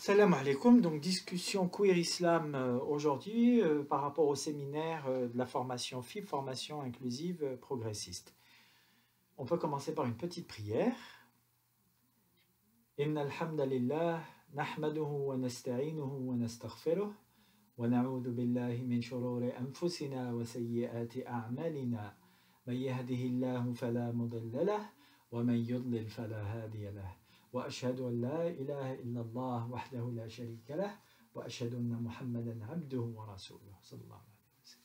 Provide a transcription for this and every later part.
Salam alaikum, donc discussion queer islam aujourd'hui par rapport au séminaire de la formation FIP, formation inclusive progressiste. On peut commencer par une petite prière. Inna alhamdulillah, nahmaduhu wa nasta'inuhu wa nastaghfiruh, wa na'udhu billahi min shururi anfusina wa sayyiati a'malina, man yahdihillahu fala mudilla lahu, wa man yudlil fala hadiya lahu. وأشهد أن لا إله إلا الله وحده لا شريك له وأشهد أن محمدا عبده ورسوله صلى الله عليه وسلم.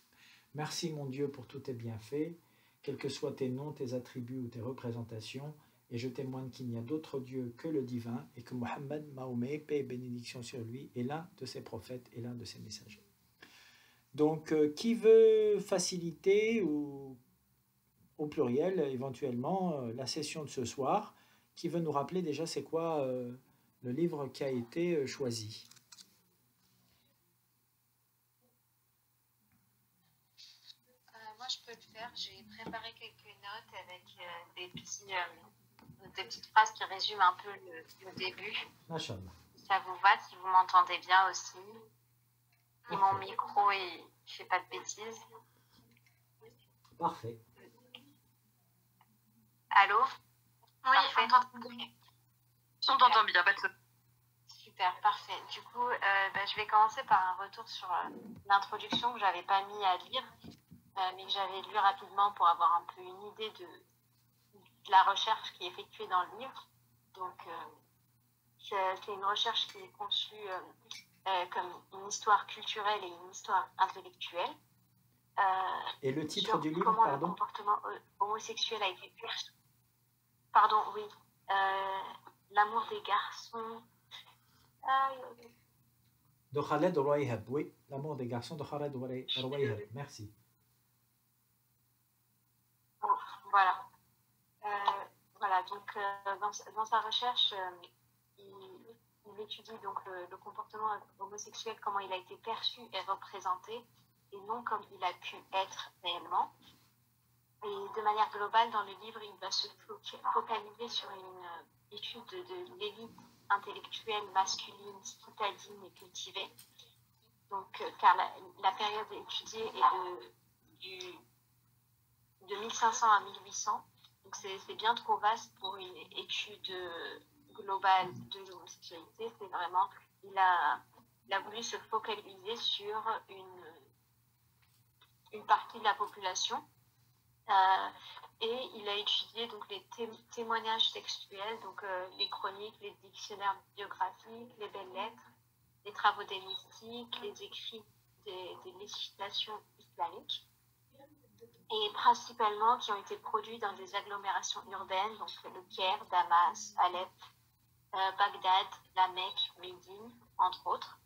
Merci mon Dieu pour tous tes bienfaits, quels que soient tes noms, tes attributs ou tes représentations, et je témoigne qu'il n'y a d'autre Dieu que le divin et que Mohammed, Mahomet, paix et bénédiction sur lui, est l'un de ses prophètes et l'un de ses messagers. Donc, qui veut faciliter ou au pluriel éventuellement la session de ce soir? Qui veut nous rappeler déjà c'est quoi le livre qui a été choisi? Moi, je peux le faire. J'ai préparé quelques notes avec des petites phrases qui résument un peu le début. Machallah. Si ça vous va, si vous m'entendez bien aussi. Et mon micro, il ne fait pas de bêtises. Parfait. Allô? Oui, on t'entend bien, pas de souci. Super, parfait. Du coup, je vais commencer par un retour sur l'introduction que je n'avais pas mis à lire, mais que j'avais lu rapidement pour avoir un peu une idée de la recherche qui est effectuée dans le livre. Donc, c'est une recherche qui est conçue comme une histoire culturelle et une histoire intellectuelle. Et le titre du livre, comment pardon? Le comportement homosexuel a été perçu. Pardon, oui. L'amour des garçons. De Khaled Rouayhab, oui. L'amour des garçons de Khaled Rouayhab. Merci. Voilà. Voilà, donc dans sa recherche, il étudie donc le comportement homosexuel, comment il a été perçu et représenté, et non comme il a pu être réellement. Et de manière globale, dans le livre, il va se focaliser sur une étude de l'élite intellectuelle masculine, citadine et cultivée. Donc, car la période étudiée est de 1500 à 1800. Donc, c'est bien trop vaste pour une étude globale de l'homosexualité. C'est vraiment, il a voulu se focaliser sur une partie de la population. Et il a étudié donc les témoignages textuels, donc les chroniques, les dictionnaires biographiques, les belles lettres, les travaux des mystiques, les écrits des législations islamiques, et principalement qui ont été produits dans des agglomérations urbaines, donc le Caire, Damas, Alep, Bagdad, la Mecque, Médine, entre autres.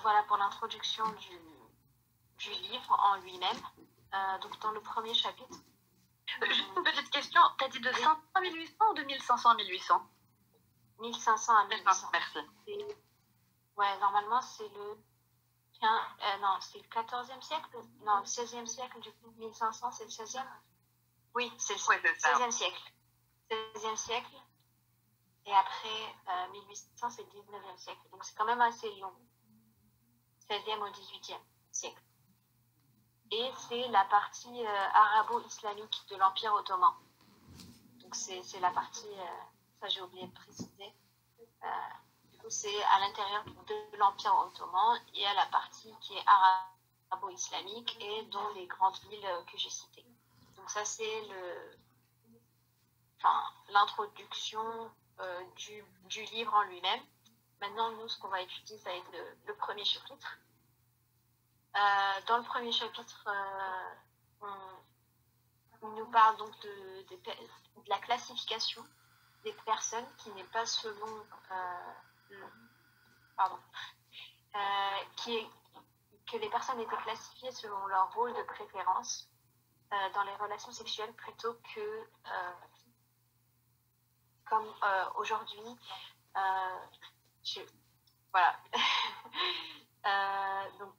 Voilà pour l'introduction du livre en lui-même. Donc dans le premier chapitre. Juste une petite question, t'as dit de 500 à 1800 ou de 1500 à 1800? 1500 à 1800. Merci. Ouais, normalement c'est le 14e siècle. Non, le 16e siècle, du coup 1500 c'est le 16e. Oui, c'est le 16e siècle. 16e siècle. Et après 1800 c'est le 19e siècle. Donc c'est quand même assez long. 16e au 18e siècle. Et c'est la partie arabo-islamique de l'Empire ottoman. Donc c'est la partie, ça j'ai oublié de préciser, du coup c'est à l'intérieur de l'Empire ottoman et à la partie qui est arabo-islamique et dont les grandes villes que j'ai citées. Donc ça c'est l'introduction du livre en lui-même. Maintenant, nous, ce qu'on va étudier, ça va être le premier chapitre. Dans le premier chapitre, on nous parle donc de la classification des personnes qui n'est pas selon que les personnes étaient classifiées selon leur rôle de préférence dans les relations sexuelles plutôt que comme aujourd'hui. Voilà. Donc,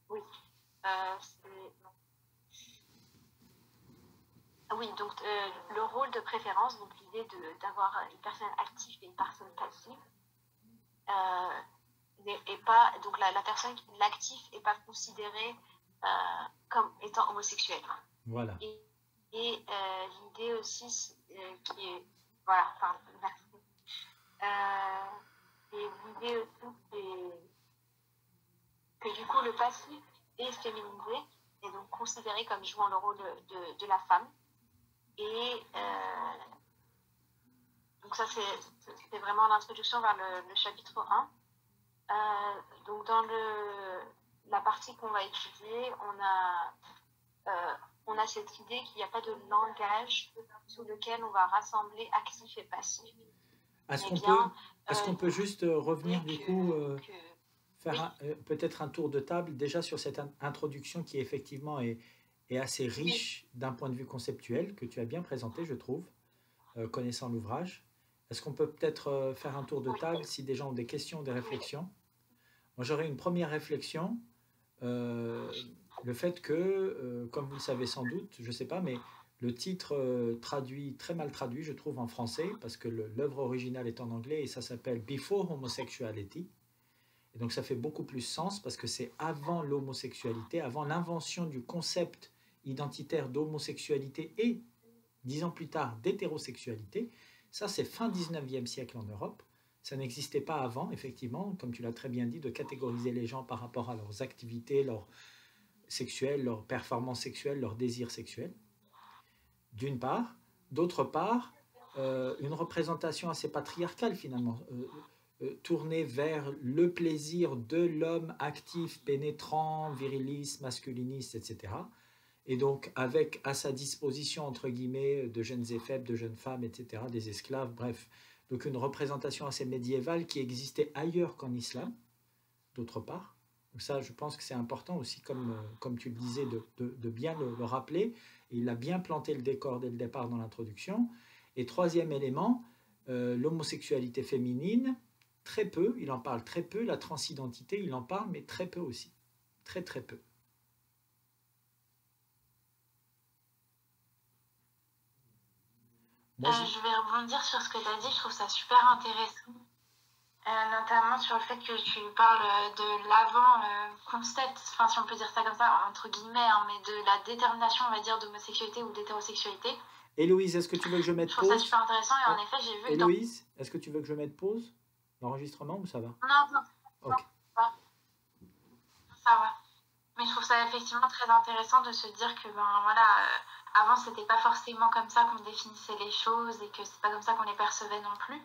oui. Oui, donc le rôle rôle de préférence, donc l'idée d'avoir une personne active et une personne passive, et pas, donc la personne, l'actif n'est pas considérée comme étant homosexuel. Voilà. Et l'idée aussi qui est, voilà, pardon, merci. Et l'idée aussi c'est que du coup le passif est féminisé et donc considéré comme jouant le rôle de la femme. Et donc ça c'est vraiment l'introduction vers le chapitre 1. Donc dans la partie qu'on va étudier, on a cette idée qu'il n'y a pas de langage sous lequel on va rassembler actif et passif. Est-ce qu'on peut juste revenir du coup, faire peut-être un tour de table déjà sur cette introduction qui effectivement est assez riche d'un point de vue conceptuel, que tu as bien présenté, je trouve, connaissant l'ouvrage. Est-ce qu'on peut peut-être faire un tour de table si des gens ont des questions, des réflexions? Moi, j'aurais une première réflexion, le fait que, comme vous le savez sans doute, je ne sais pas, mais le titre traduit, très mal traduit, je trouve, en français, parce que l'œuvre originale est en anglais et ça s'appelle Before Homosexuality. Et donc ça fait beaucoup plus sens parce que c'est avant l'homosexualité, avant l'invention du concept identitaire d'homosexualité et, 10 ans plus tard, d'hétérosexualité. Ça, c'est fin 19e siècle en Europe. Ça n'existait pas avant, effectivement, comme tu l'as très bien dit, de catégoriser les gens par rapport à leurs activités, leurs sexuelles, leurs performances sexuelles, leurs désirs sexuels, d'une part. D'autre part, une représentation assez patriarcale, finalement, tournée vers le plaisir de l'homme actif, pénétrant, viriliste, masculiniste, etc. Et donc, avec à sa disposition, entre guillemets, de jeunes et faibles, de jeunes femmes, etc., des esclaves, bref. Donc, une représentation assez médiévale qui existait ailleurs qu'en islam, d'autre part. Donc ça, je pense que c'est important aussi, comme tu le disais, de bien le rappeler. Et il a bien planté le décor dès le départ dans l'introduction. Et troisième élément, l'homosexualité féminine, très peu, il en parle très peu. La transidentité, il en parle, mais très peu aussi. Très, très peu. Je vais rebondir sur ce que tu as dit, je trouve ça super intéressant. Notamment sur le fait que tu parles de l'avant-concept, enfin si on peut dire ça comme ça, entre guillemets, hein, mais de la détermination, on va dire, d'homosexualité ou d'hétérosexualité. Héloïse, est-ce que tu veux que je mette pause? Je trouve ça super intéressant et en effet, j'ai vu... Héloïse, est-ce que tu veux que je mette pause l'enregistrement ou ça va? Non, okay. Ça va. Mais je trouve ça effectivement très intéressant de se dire que, ben voilà, avant c'était pas forcément comme ça qu'on définissait les choses et que c'est pas comme ça qu'on les percevait non plus.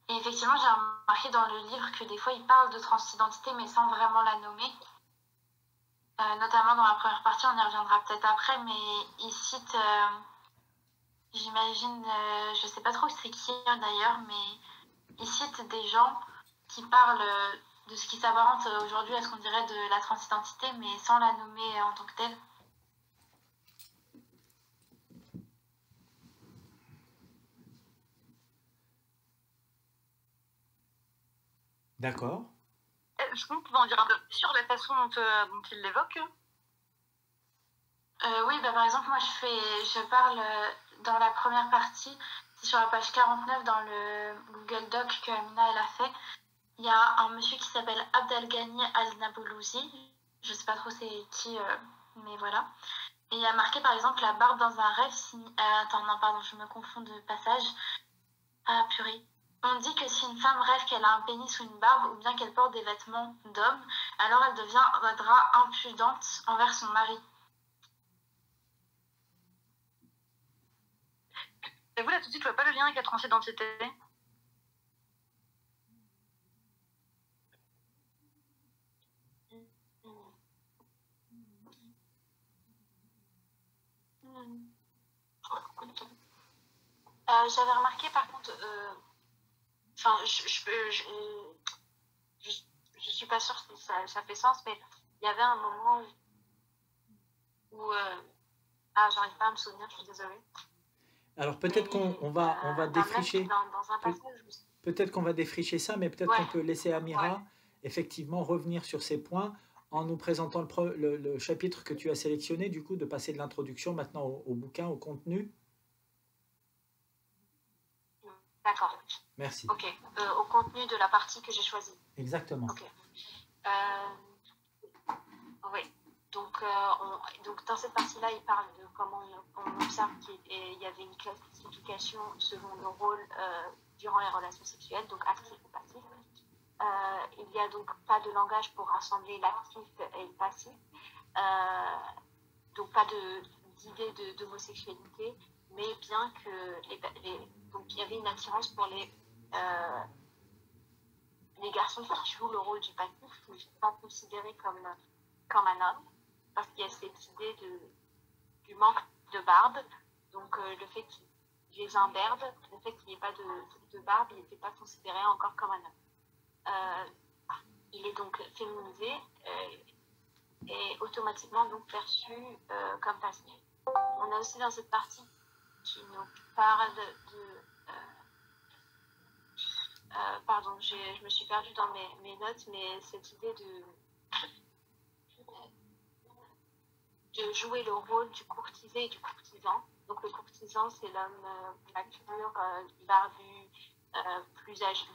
Et effectivement, j'ai remarqué dans le livre que des fois, il parle de transidentité, mais sans vraiment la nommer. Notamment dans la première partie, on y reviendra peut-être après, mais il cite, j'imagine, je sais pas trop c'est qui d'ailleurs, mais il cite des gens qui parlent de ce qui s'apparente aujourd'hui à ce qu'on dirait de la transidentité, mais sans la nommer en tant que telle. D'accord. Est-ce qu'on peut en dire un peu sur la façon dont il l'évoque? Oui, bah, par exemple, moi je parle dans la première partie, c'est sur la page 49 dans le Google Doc que Amina elle a fait. Il y a un monsieur qui s'appelle Abdelghani Al-Nablousi, je sais pas trop c'est qui, mais voilà. Et il y a marqué par exemple la barbe dans un rêve. Attends, non, pardon, je me confonds de passage. Ah, purée. On dit que si une femme rêve qu'elle a un pénis ou une barbe, ou bien qu'elle porte des vêtements d'homme, alors elle deviendra impudente envers son mari. Et vous, là, tout de suite, je vois pas le lien avec la transidentité. J'avais remarqué par contre, enfin, je suis pas sûre si ça fait sens, mais il y avait un moment où j'arrive pas à me souvenir, je suis désolée. Alors peut-être qu'on va défricher. Peut-être qu'on va défricher ça, mais peut-être qu'on peut laisser Amira effectivement revenir sur ces points en nous présentant le chapitre que tu as sélectionné, du coup, de passer de l'introduction maintenant au bouquin, au contenu. D'accord. Merci. Ok. Au contenu de la partie que j'ai choisie. Exactement. Ok. Oui. Donc, donc dans cette partie-là, il parle de comment on observe qu'il y avait une classification selon le rôle durant les relations sexuelles, donc actif ou passif. Il n'y a donc pas de langage pour rassembler l'actif et le passif. Donc pas d'idée d'homosexualité, mais bien que donc il y avait une attirance pour les garçons qui jouent le rôle du passif, qui ne sont pas considérés comme un homme, parce qu'il y a cette idée du manque de barbe. Donc le fait qu'il les imberbe, le fait qu'il n'y ait pas de barbe, il n'était pas considéré encore comme un homme. Il est donc féminisé et automatiquement donc perçu comme passif. On a aussi dans cette partie qui nous parle pardon, je me suis perdue dans mes notes, mais cette idée de jouer le rôle du courtisé et du courtisan. Donc le courtisan, c'est l'homme mature, barbu,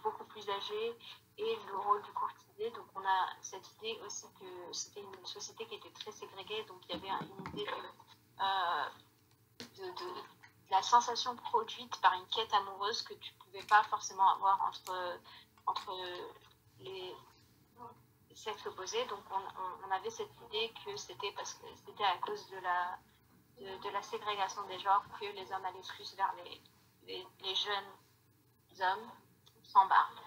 beaucoup plus âgé, et le rôle du courtisé. Donc on a cette idée aussi que c'était une société qui était très ségrégée, donc il y avait une idée de la sensation produite par une quête amoureuse que tu ne pouvais pas forcément avoir entre les sexes opposés. Donc on avait cette idée que c'était parce que c'était à cause de la ségrégation des genres que les hommes allaient plus vers les jeunes hommes sans barbe.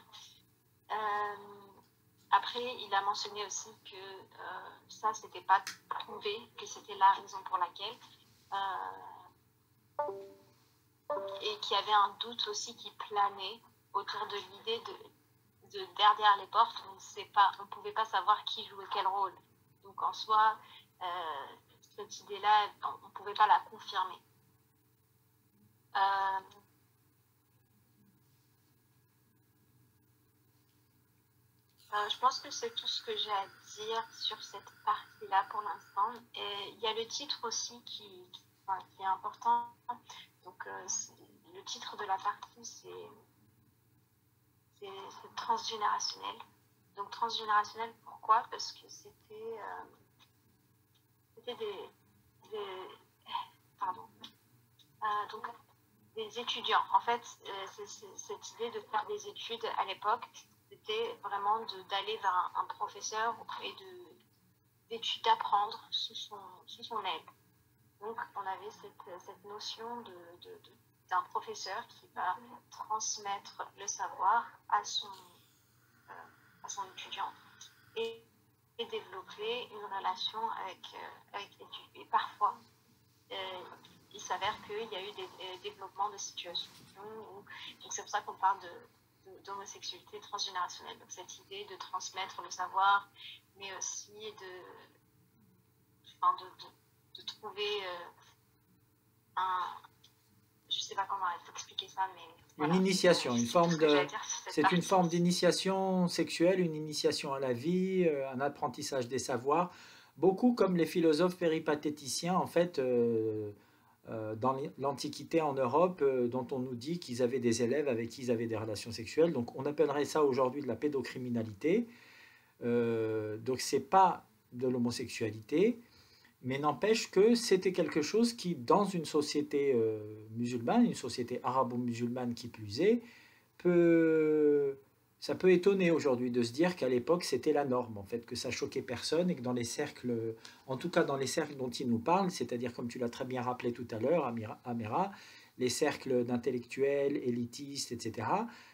Après, il a mentionné aussi que ça, c'était pas prouvé, que c'était la raison pour laquelle. Et qu'il y avait un doute aussi qui planait autour de l'idée de derrière les portes, on ne pouvait pas savoir qui jouait quel rôle. Donc en soi, cette idée-là, on ne pouvait pas la confirmer. Je pense que c'est tout ce que j'ai à dire sur cette partie-là pour l'instant. Et il y a le titre aussi qui est important. Donc le titre de la partie, c'est transgénérationnel. Donc transgénérationnel, pourquoi? Parce que c'était donc des étudiants. En fait, cette idée de faire des études à l'époque, c'était vraiment d'aller vers un professeur et d'apprendre sous son aile. Donc on avait cette notion d'un professeur qui va transmettre le savoir à son étudiant et développer une relation avec l'étude. Et parfois, il s'avère qu'il y a eu des développements de situations. Donc c'est pour ça qu'on parle d'homosexualité transgénérationnelle. Donc cette idée de transmettre le savoir, mais aussi de trouver je ne sais pas comment expliquer ça, mais voilà. Une initiation, c'est une forme d'initiation sexuelle, une initiation à la vie, un apprentissage des savoirs, beaucoup comme les philosophes péripatéticiens, en fait, dans l'Antiquité en Europe, dont on nous dit qu'ils avaient des élèves avec qui ils avaient des relations sexuelles. Donc on appellerait ça aujourd'hui de la pédocriminalité. Donc c'est pas de l'homosexualité, mais n'empêche que c'était quelque chose qui, dans une société musulmane, une société arabo-musulmane qui plus est, ça peut étonner aujourd'hui de se dire qu'à l'époque c'était la norme, en fait, que ça choquait personne et que dans les cercles, en tout cas dans les cercles dont il nous parle, c'est-à-dire comme tu l'as très bien rappelé tout à l'heure, Amira, les cercles d'intellectuels, élitistes, etc.,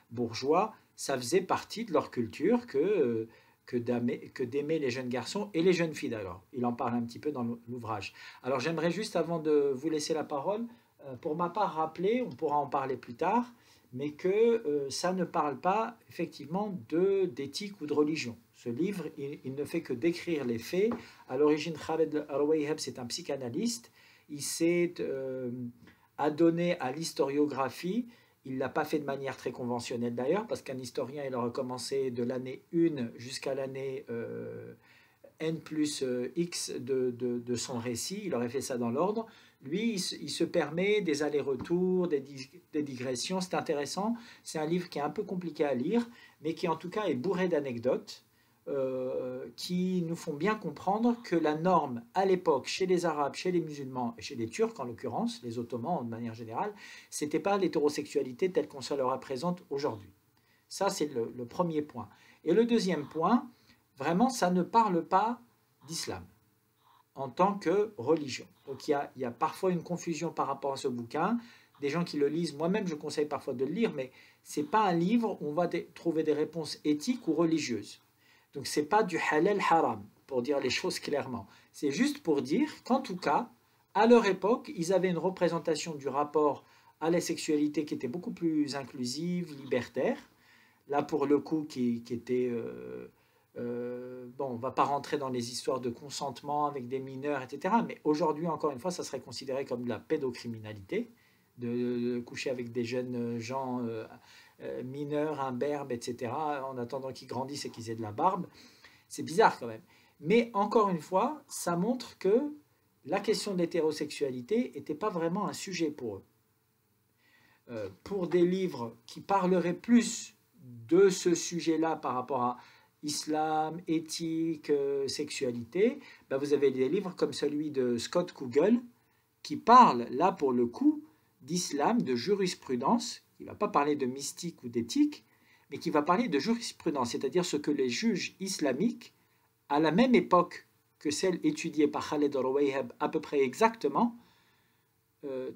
bourgeois, ça faisait partie de leur culture que d'aimer les jeunes garçons et les jeunes filles d'ailleurs. Il en parle un petit peu dans l'ouvrage. Alors j'aimerais juste, avant de vous laisser la parole, pour ma part rappeler, on pourra en parler plus tard, mais que ça ne parle pas effectivement d'éthique ou de religion. Ce livre, il ne fait que décrire les faits. À l'origine, Khaled Al-Rouayheb, c'est un psychanalyste. Il s'est adonné à l'historiographie. Il ne l'a pas fait de manière très conventionnelle d'ailleurs, parce qu'un historien, il aurait commencé de l'année 1 jusqu'à l'année N plus X de son récit. Il aurait fait ça dans l'ordre. Lui, il se permet des allers-retours, des digressions, c'est intéressant. C'est un livre qui est un peu compliqué à lire, mais qui en tout cas est bourré d'anecdotes qui nous font bien comprendre que la norme à l'époque, chez les Arabes, chez les musulmans et chez les Turcs en l'occurrence, les Ottomans de manière générale, c'était pas l'hétérosexualité telle qu'on se la représente aujourd'hui. Ça, c'est le premier point. Et le deuxième point, vraiment, ça ne parle pas d'islam en tant que religion. Donc il y a parfois une confusion par rapport à ce bouquin. Des gens qui le lisent, moi-même je conseille parfois de le lire, mais ce n'est pas un livre où on va trouver des réponses éthiques ou religieuses. Donc ce n'est pas du halal haram, pour dire les choses clairement. C'est juste pour dire qu'en tout cas, à leur époque, ils avaient une représentation du rapport à la sexualité qui était beaucoup plus inclusive, libertaire. Là, pour le coup, qui était... bon, on ne va pas rentrer dans les histoires de consentement avec des mineurs, etc. Mais aujourd'hui, encore une fois, ça serait considéré comme de la pédocriminalité, de coucher avec des jeunes gens mineurs, imberbes, etc., en attendant qu'ils grandissent et qu'ils aient de la barbe. C'est bizarre quand même. Mais encore une fois, ça montre que la question de l'hétérosexualité n'était pas vraiment un sujet pour eux. Pour des livres qui parleraient plus de ce sujet-là par rapport à islam, éthique, sexualité, ben vous avez des livres comme celui de Scott Kugel qui parle, là pour le coup, d'islam, de jurisprudence, qui ne va pas parler de mystique ou d'éthique, mais qui va parler de jurisprudence, c'est-à-dire ce que les juges islamiques, à la même époque que celle étudiée par Khaled Rouayheb, à peu près exactement,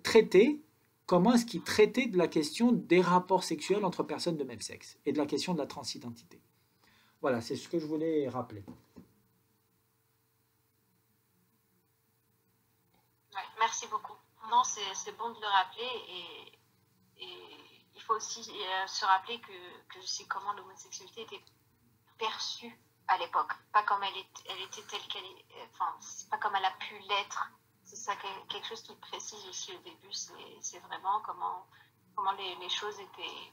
traitaient. Comment est-ce qu'ils traitaient de la question des rapports sexuels entre personnes de même sexe et de la question de la transidentité. Voilà, c'est ce que je voulais rappeler. Ouais, merci beaucoup. Non, c'est bon de le rappeler et il faut aussi se rappeler que c'est comment l'homosexualité était perçue à l'époque, pas comme elle était telle qu'elle est, enfin, c'est pas comme elle a pu l'être. C'est ça quelque chose qui précise aussi au début, c'est vraiment comment les choses étaient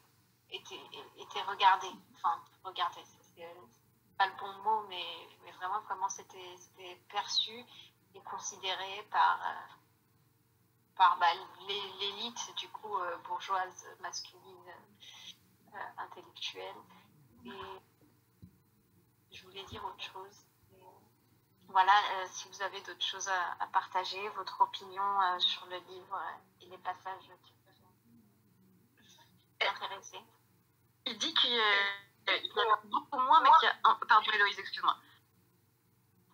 regardées. Enfin, regardées, c'est pas le bon mot, mais vraiment comment c'était perçu et considéré par l'élite, du coup, bourgeoise, masculine, intellectuelle. Et je voulais dire autre chose. Voilà, si vous avez d'autres choses à partager, votre opinion sur le livre et les passages qui peuvent vous intéresser. Il dit qu'il y a beaucoup moins, mais qu'il y a un... Pardon, Héloïse, excuse-moi.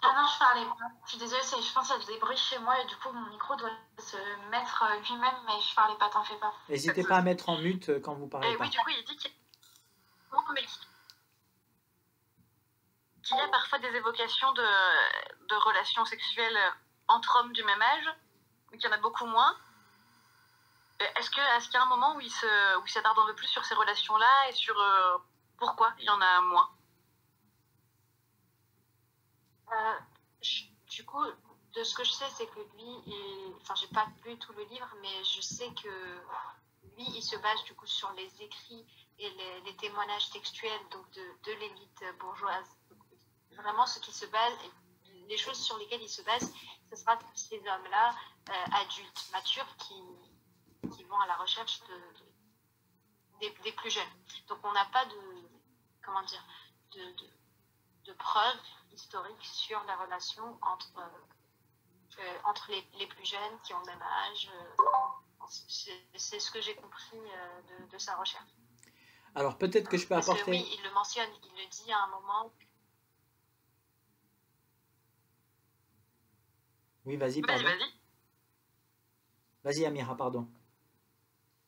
Ah non, je parlais pas. Je suis désolée, je pense qu'il y a des bruits chez moi et du coup mon micro doit se mettre lui-même, mais je parlais pas, t'en fais pas. N'hésitez pas à mettre en mute quand vous parlez pas. Oui, du coup, il dit qu'il y a parfois des évocations de relations sexuelles entre hommes du même âge, mais qu'il y en a beaucoup moins. Est-ce qu'il y a un moment où il s'attarde un peu plus sur ces relations-là et sur pourquoi il y en a moins? Du coup, de ce que je sais, c'est que lui, enfin, j'ai pas lu tout le livre, mais je sais que lui, il se base du coup sur les écrits et les témoignages textuels donc de l'élite bourgeoise. Vraiment, ce qui se base, les choses sur lesquelles il se base, ce sera ces hommes-là, adultes, matures, qui vont à la recherche des plus jeunes. Donc, on n'a pas de preuves historiques sur la relation entre les plus jeunes qui ont le même âge. C'est ce que j'ai compris de sa recherche. Alors, peut-être que je peux apporter... Oui, il le mentionne, il le dit à un moment... Oui, vas-y, pardon. Vas-y, Amira, pardon.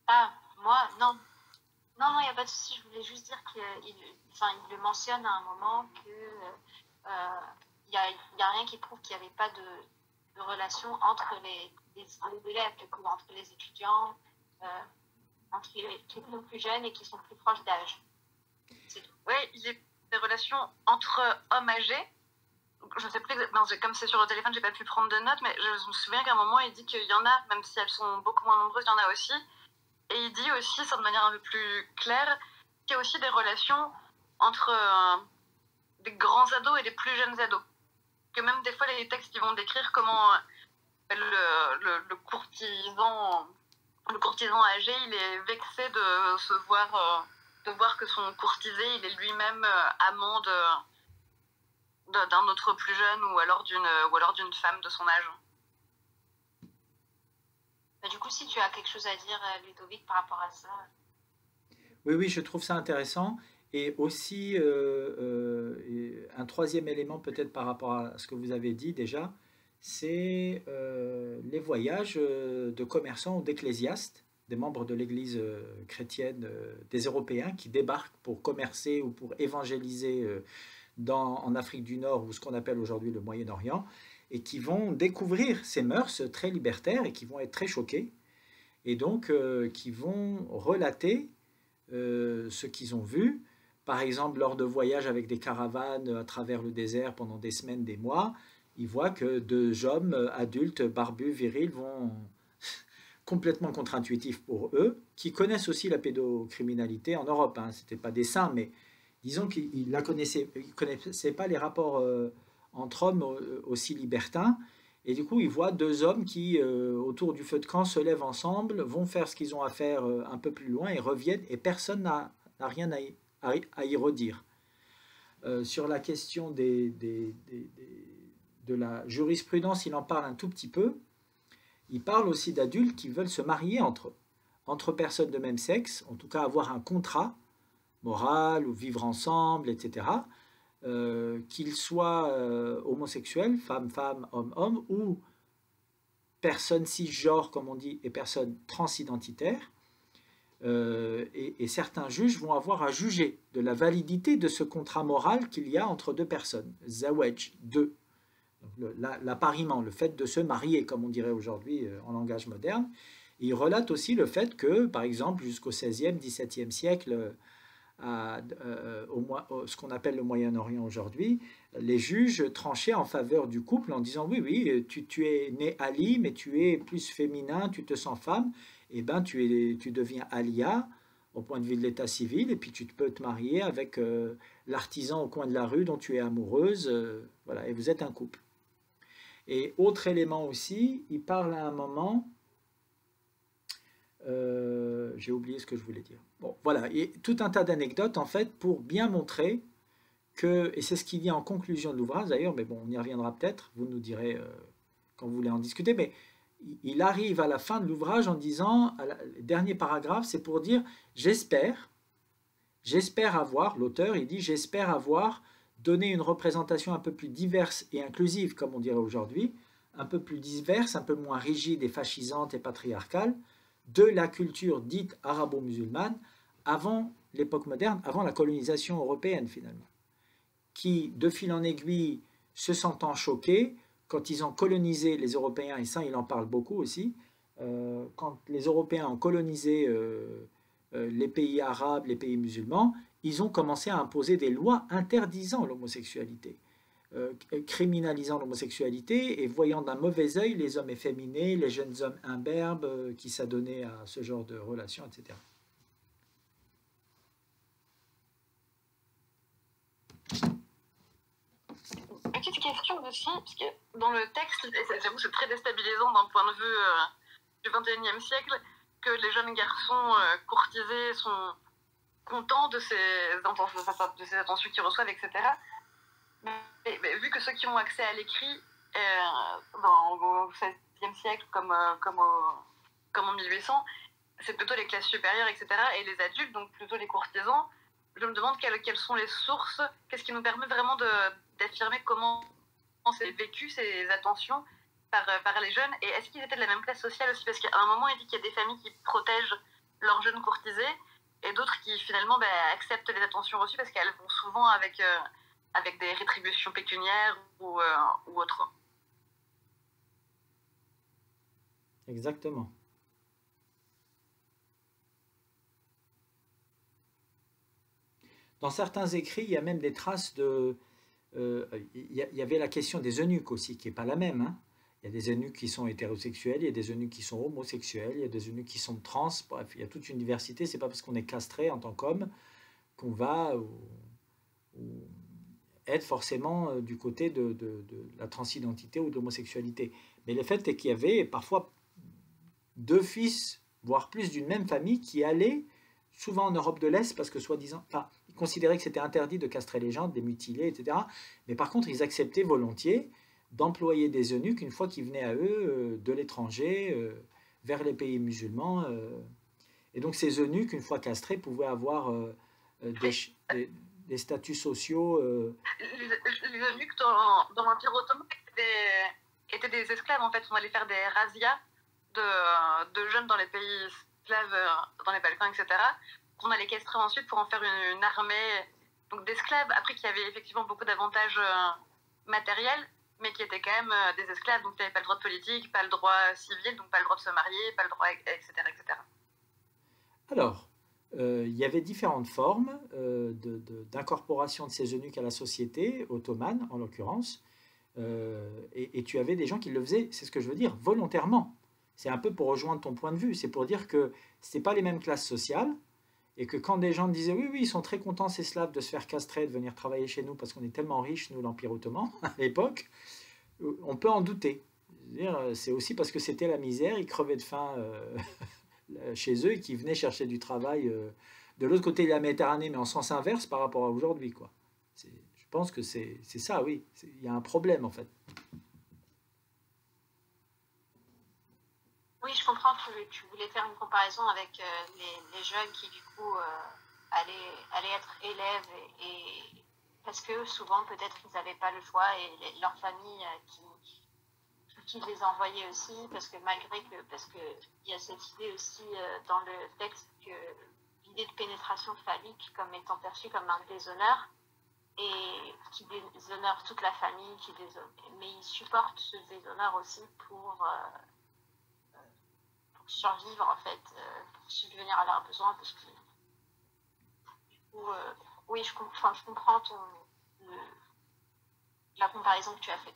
Ah, moi, non. Non, il n'y a pas de souci. Je voulais juste dire qu'il le mentionne à un moment que il n'y a rien qui prouve qu'il n'y avait pas de relation entre les élèves, entre les étudiants, entre qui sont plus jeunes et qui sont plus proches d'âge. Oui, il y a des relations entre hommes âgés. Je ne sais plus exactement, comme c'est sur le téléphone, j'ai pas pu prendre de notes, mais je me souviens qu'à un moment, il dit qu'il y en a, même si elles sont beaucoup moins nombreuses, il y en a aussi. Et il dit aussi, ça de manière un peu plus claire, qu'il y a aussi des relations entre des grands ados et des plus jeunes ados. Que même des fois, les textes, ils vont décrire comment le courtisan âgé, il est vexé de voir que son courtisé, il est lui-même amant d'un autre plus jeune ou alors d'une femme de son âge. Du coup, si tu as quelque chose à dire, Ludovic, par rapport à ça. Oui, je trouve ça intéressant. Et aussi, un troisième élément peut-être par rapport à ce que vous avez dit déjà, c'est les voyages de commerçants ou d'ecclésiastes, des membres de l'Église chrétienne, des Européens qui débarquent pour commercer ou pour évangéliser en Afrique du Nord ou ce qu'on appelle aujourd'hui le Moyen-Orient, et qui vont découvrir ces mœurs très libertaires et qui vont être très choqués, et donc qui vont relater ce qu'ils ont vu. Par exemple, lors de voyages avec des caravanes à travers le désert pendant des semaines, des mois, ils voient que deux hommes adultes, barbus, virils, vont complètement contre-intuitifs pour eux, qui connaissent aussi la pédocriminalité en Europe. Hein. Ce n'étaient pas des saints, mais disons qu'ils ne connaissaient pas les rapports entre hommes aussi libertins. Et du coup, ils voient deux hommes qui, autour du feu de camp, se lèvent ensemble, vont faire ce qu'ils ont à faire un peu plus loin et reviennent, et personne n'a rien à y redire. Sur la question de la jurisprudence, il en parle un tout petit peu. Il parle aussi d'adultes qui veulent se marier entre personnes de même sexe, en tout cas avoir un contrat moral ou vivre ensemble, etc. Qu'ils soient homosexuels, femme-femme, homme-homme, ou personnes cisgenres, comme on dit, et personnes transidentitaires. Et certains juges vont avoir à juger de la validité de ce contrat moral qu'il y a entre deux personnes. Zawaj, deux. L'appariement, le fait de se marier, comme on dirait aujourd'hui en langage moderne. Et il relate aussi le fait que, par exemple, jusqu'au XVIe, XVIIe siècle, ce qu'on appelle le Moyen-Orient aujourd'hui, les juges tranchaient en faveur du couple en disant oui, tu es né Ali, mais tu es plus féminin, tu te sens femme, et ben tu deviens Alia au point de vue de l'état civil, et puis tu peux te marier avec l'artisan au coin de la rue dont tu es amoureuse, voilà, et vous êtes un couple. Et autre élément aussi, il parle à un moment, j'ai oublié ce que je voulais dire. Bon, voilà, et tout un tas d'anecdotes en fait pour bien montrer que, et c'est ce qu'il dit en conclusion de l'ouvrage d'ailleurs, mais bon, on y reviendra peut-être, vous nous direz quand vous voulez en discuter, mais il arrive à la fin de l'ouvrage en disant, le dernier paragraphe, c'est pour dire j'espère avoir, l'auteur il dit j'espère avoir donné une représentation un peu plus diverse et inclusive, comme on dirait aujourd'hui, un peu plus diverse, un peu moins rigide et fascisante et patriarcale, de la culture dite arabo-musulmane avant l'époque moderne, avant la colonisation européenne finalement, qui, de fil en aiguille, se sentant choqués, quand ils ont colonisé les Européens, et ça il en parle beaucoup aussi, quand les Européens ont colonisé les pays arabes, les pays musulmans, ils ont commencé à imposer des lois interdisant l'homosexualité, criminalisant l'homosexualité et voyant d'un mauvais œil les hommes efféminés, les jeunes hommes imberbes qui s'adonnaient à ce genre de relations, etc. Petite question aussi, parce que dans le texte, et j'avoue c'est très déstabilisant d'un point de vue du XXIe siècle, que les jeunes garçons courtisés sont contents de ces attentions qu'ils reçoivent, etc. Mais vu que ceux qui ont accès à l'écrit au XVIe siècle comme en 1800, c'est plutôt les classes supérieures, etc. Et les adultes, donc plutôt les courtisans, je me demande quelles sont les sources, qu'est-ce qui nous permet vraiment d'affirmer comment c'est vécu ces attentions par les jeunes, et est-ce qu'ils étaient de la même classe sociale aussi, parce qu'à un moment il dit qu'il y a des familles qui protègent leurs jeunes courtisés et d'autres qui finalement acceptent les attentions reçues parce qu'elles vont souvent avec des rétributions pécuniaires ou autres. Exactement. Dans certains écrits, il y a même des traces de... il y avait la question des eunuques aussi, qui n'est pas la même. Hein. Il y a des eunuques qui sont hétérosexuels, il y a des eunuques qui sont homosexuels, il y a des eunuques qui sont trans, bref, il y a toute une diversité. Ce n'est pas parce qu'on est castré en tant qu'homme qu'on va être forcément du côté de la transidentité ou de l'homosexualité. Mais le fait est qu'il y avait parfois 2 fils, voire plus d'une même famille, qui allaient souvent en Europe de l'Est, parce que soi-disant, enfin, ils considéraient que c'était interdit de castrer les gens, de les mutiler, etc. Mais par contre, ils acceptaient volontiers d'employer des eunuques une fois qu'ils venaient à eux de l'étranger, vers les pays musulmans. Et donc ces eunuques, une fois castrés, pouvaient avoir des statuts sociaux. Les eunuques dans l'Empire ottoman étaient des esclaves, en fait. On allait faire des razzias de jeunes dans les pays slaves, dans les Balkans, etc., qu'on allait castrer ensuite pour en faire une armée donc d'esclaves, après qu'il y avait effectivement beaucoup d'avantages matériels, mais qui étaient quand même des esclaves, donc qui n'avaient pas le droit de politique, pas le droit civil, donc pas le droit de se marier, pas le droit, etc. etc. Alors, il y avait différentes formes d'incorporation de ces eunuques à la société ottomane, en l'occurrence, et tu avais des gens qui le faisaient, c'est ce que je veux dire, volontairement. C'est un peu pour rejoindre ton point de vue, c'est pour dire que ce n'était pas les mêmes classes sociales, et que quand des gens disaient oui, oui, ils sont très contents ces Slaves de se faire castrer, de venir travailler chez nous parce qu'on est tellement riches, nous, l'Empire ottoman, à l'époque, on peut en douter. C'est aussi parce que c'était la misère, ils crevaient de faim chez eux et qu'ils venaient chercher du travail de l'autre côté de la Méditerranée, mais en sens inverse par rapport à aujourd'hui, quoi. Je pense que c'est ça, oui. Il y a un problème, en fait. Oui, je comprends que tu voulais faire une comparaison avec les jeunes qui, du coup, allaient être élèves parce que souvent, peut-être, ils n'avaient pas le choix et leur famille qui les envoyait aussi, parce qu'il y a cette idée aussi dans le texte que l'idée de pénétration phallique comme étant perçue comme un déshonneur et qui déshonore toute la famille, mais ils supportent ce déshonneur aussi pour survivre en fait, pour subvenir à leurs besoins, parce que du coup, oui, je comprends la comparaison que tu as faite.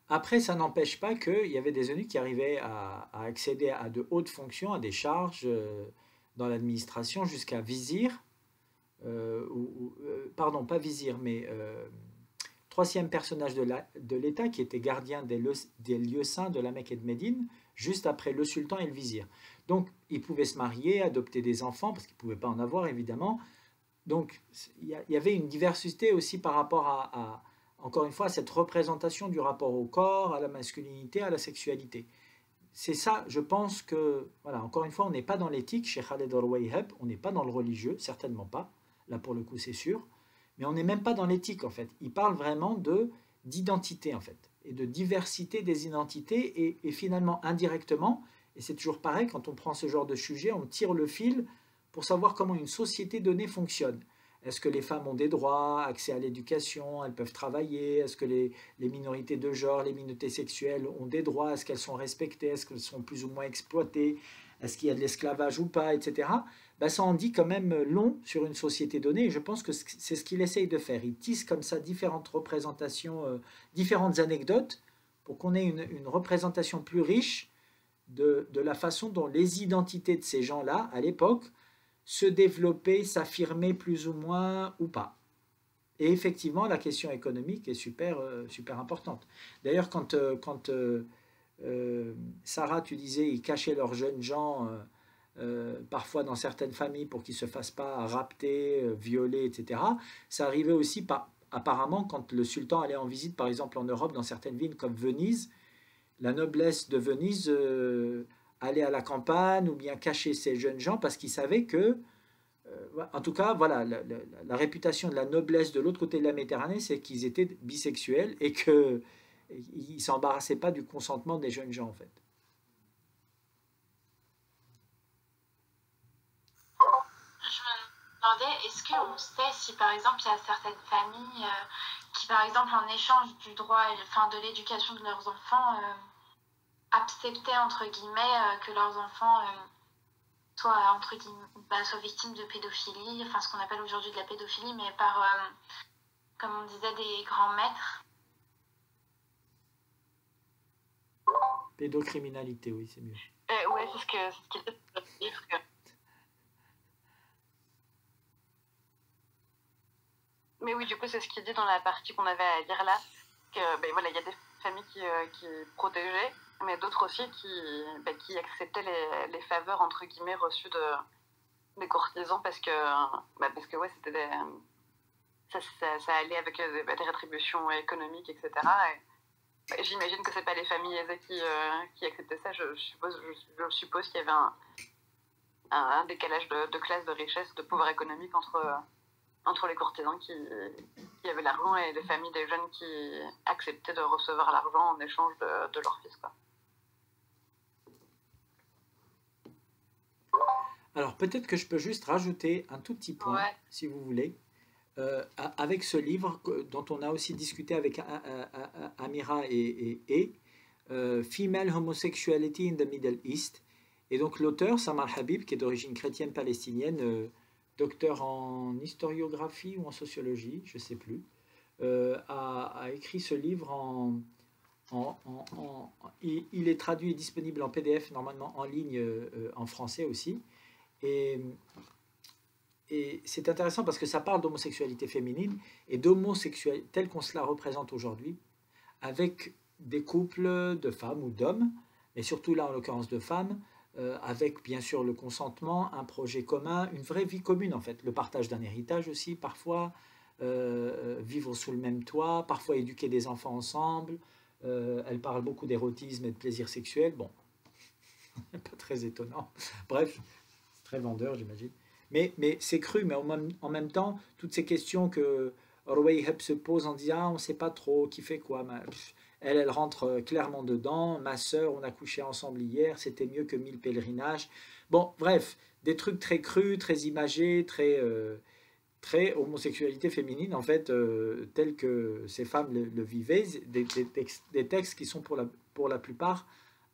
Après, ça n'empêche pas qu'il y avait des eunuques qui arrivaient à accéder à de hautes fonctions, à des charges dans l'administration, jusqu'à vizir, pardon, pas vizir, mais troisième personnage de l'État qui était gardien des lieux saints de la Mecque et de Médine, juste après le sultan et le vizir. Donc, ils pouvaient se marier, adopter des enfants, parce qu'ils ne pouvaient pas en avoir, évidemment. Donc, il y avait une diversité aussi par rapport encore une fois, à cette représentation du rapport au corps, à la masculinité, à la sexualité. C'est ça, je pense que, voilà, encore une fois, on n'est pas dans l'éthique chez Khaled al-Wahhab, on n'est pas dans le religieux, certainement pas, là pour le coup c'est sûr, mais on n'est même pas dans l'éthique en fait. Il parle vraiment d'identité en fait, et de diversité des identités, et finalement indirectement, et c'est toujours pareil, quand on prend ce genre de sujet, on tire le fil pour savoir comment une société donnée fonctionne. Est-ce que les femmes ont des droits, accès à l'éducation, elles peuvent travailler? Est-ce que les minorités de genre, les minorités sexuelles ont des droits? Est-ce qu'elles sont respectées? Est-ce qu'elles sont plus ou moins exploitées? Est-ce qu'il y a de l'esclavage ou pas, etc. Ben, ça en dit quand même long sur une société donnée, et je pense que c'est ce qu'il essaye de faire. Il tisse comme ça différentes représentations, différentes anecdotes, pour qu'on ait une représentation plus riche de la façon dont les identités de ces gens-là, à l'époque, se développer, s'affirmer plus ou moins ou pas. Et effectivement, la question économique est super, super importante. D'ailleurs, quand Sarah, tu disais, ils cachaient leurs jeunes gens parfois dans certaines familles pour qu'ils ne se fassent pas rapter, violer, etc. Ça arrivait aussi apparemment quand le sultan allait en visite, par exemple en Europe, dans certaines villes comme Venise, la noblesse de Venise aller à la campagne ou bien cacher ces jeunes gens parce qu'ils savaient que, en tout cas, voilà, la réputation de la noblesse de l'autre côté de la Méditerranée, c'est qu'ils étaient bisexuels et qu'ils ne s'embarrassaient pas du consentement des jeunes gens, en fait. Je me demandais, est-ce qu'on sait si, par exemple, il y a certaines familles qui, par exemple, en échange du droit, enfin, de l'éducation de leurs enfants, acceptaient, entre guillemets, que leurs enfants soient, entre guillemets, soient victimes de pédophilie, enfin ce qu'on appelle aujourd'hui de la pédophilie, mais par, comme on disait, des grands maîtres. Pédocriminalité, oui, c'est mieux. Ouais, c'est ce qu'il dit dans le livre. Mais oui, du coup, c'est ce qu'il dit dans la partie qu'on avait à lire là, que ben, voilà, il y a des familles qui protégeaient mais d'autres aussi qui acceptaient les faveurs, entre guillemets, reçues des courtisans parce que ouais, c'était ça allait avec des rétributions économiques, etc. Et j'imagine que c'est pas les familles aisées qui acceptaient ça. Je suppose qu'il y avait un décalage de classe, de richesse, de pouvoir économique entre les courtisans qui avaient l'argent et les familles des jeunes qui acceptaient de recevoir l'argent en échange de leur fils, quoi. Alors peut-être que je peux juste rajouter un tout petit point, Ouais. si vous voulez, avec ce livre dont on a aussi discuté avec Amira et Female Homosexuality in the Middle East. Et donc l'auteur, Samar Habib, qui est d'origine chrétienne palestinienne, docteur en historiographie ou en sociologie, je ne sais plus, a écrit ce livre il est traduit et disponible en PDF, normalement en ligne, en français aussi. Et c'est intéressant parce que ça parle d'homosexualité féminine et d'homosexualité telle qu'on se la représente aujourd'hui, avec des couples de femmes ou d'hommes, mais surtout là en l'occurrence de femmes, avec bien sûr le consentement, un projet commun, une vraie vie commune en fait, le partage d'un héritage aussi parfois, vivre sous le même toit, parfois éduquer des enfants ensemble. Elle parle beaucoup d'érotisme et de plaisir sexuel, bon, pas très étonnant, bref, c'est très vendeur j'imagine. Mais c'est cru, mais en même temps, toutes ces questions que Rouayheb se pose en disant ah, on ne sait pas trop qui fait quoi. Elle rentre clairement dedans. Ma sœur, on a couché ensemble hier, c'était mieux que 1000 pèlerinages. Bon, bref, des trucs très crus, très imagés, très homosexualité féminine, en fait, tels que ces femmes le vivaient, des textes qui sont pour la plupart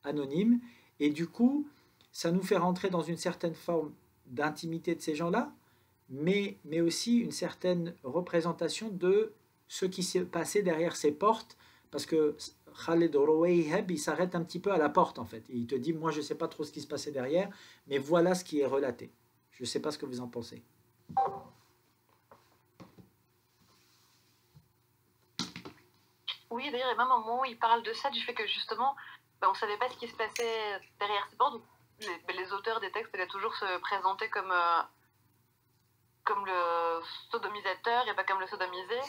anonymes. Et du coup, ça nous fait rentrer dans une certaine forme d'intimité de ces gens-là, mais aussi une certaine représentation de ce qui s'est passé derrière ces portes, parce que Khaled Rouayheb, il s'arrête un petit peu à la porte en fait, et il te dit, moi je ne sais pas trop ce qui se passait derrière, mais voilà ce qui est relaté. Je ne sais pas ce que vous en pensez. Oui, d'ailleurs, et même au moment où il parle de ça, du fait que justement, on ne savait pas ce qui se passait derrière ces portes, les auteurs des textes allaient toujours se présenter comme le sodomisateur et pas comme le sodomisé,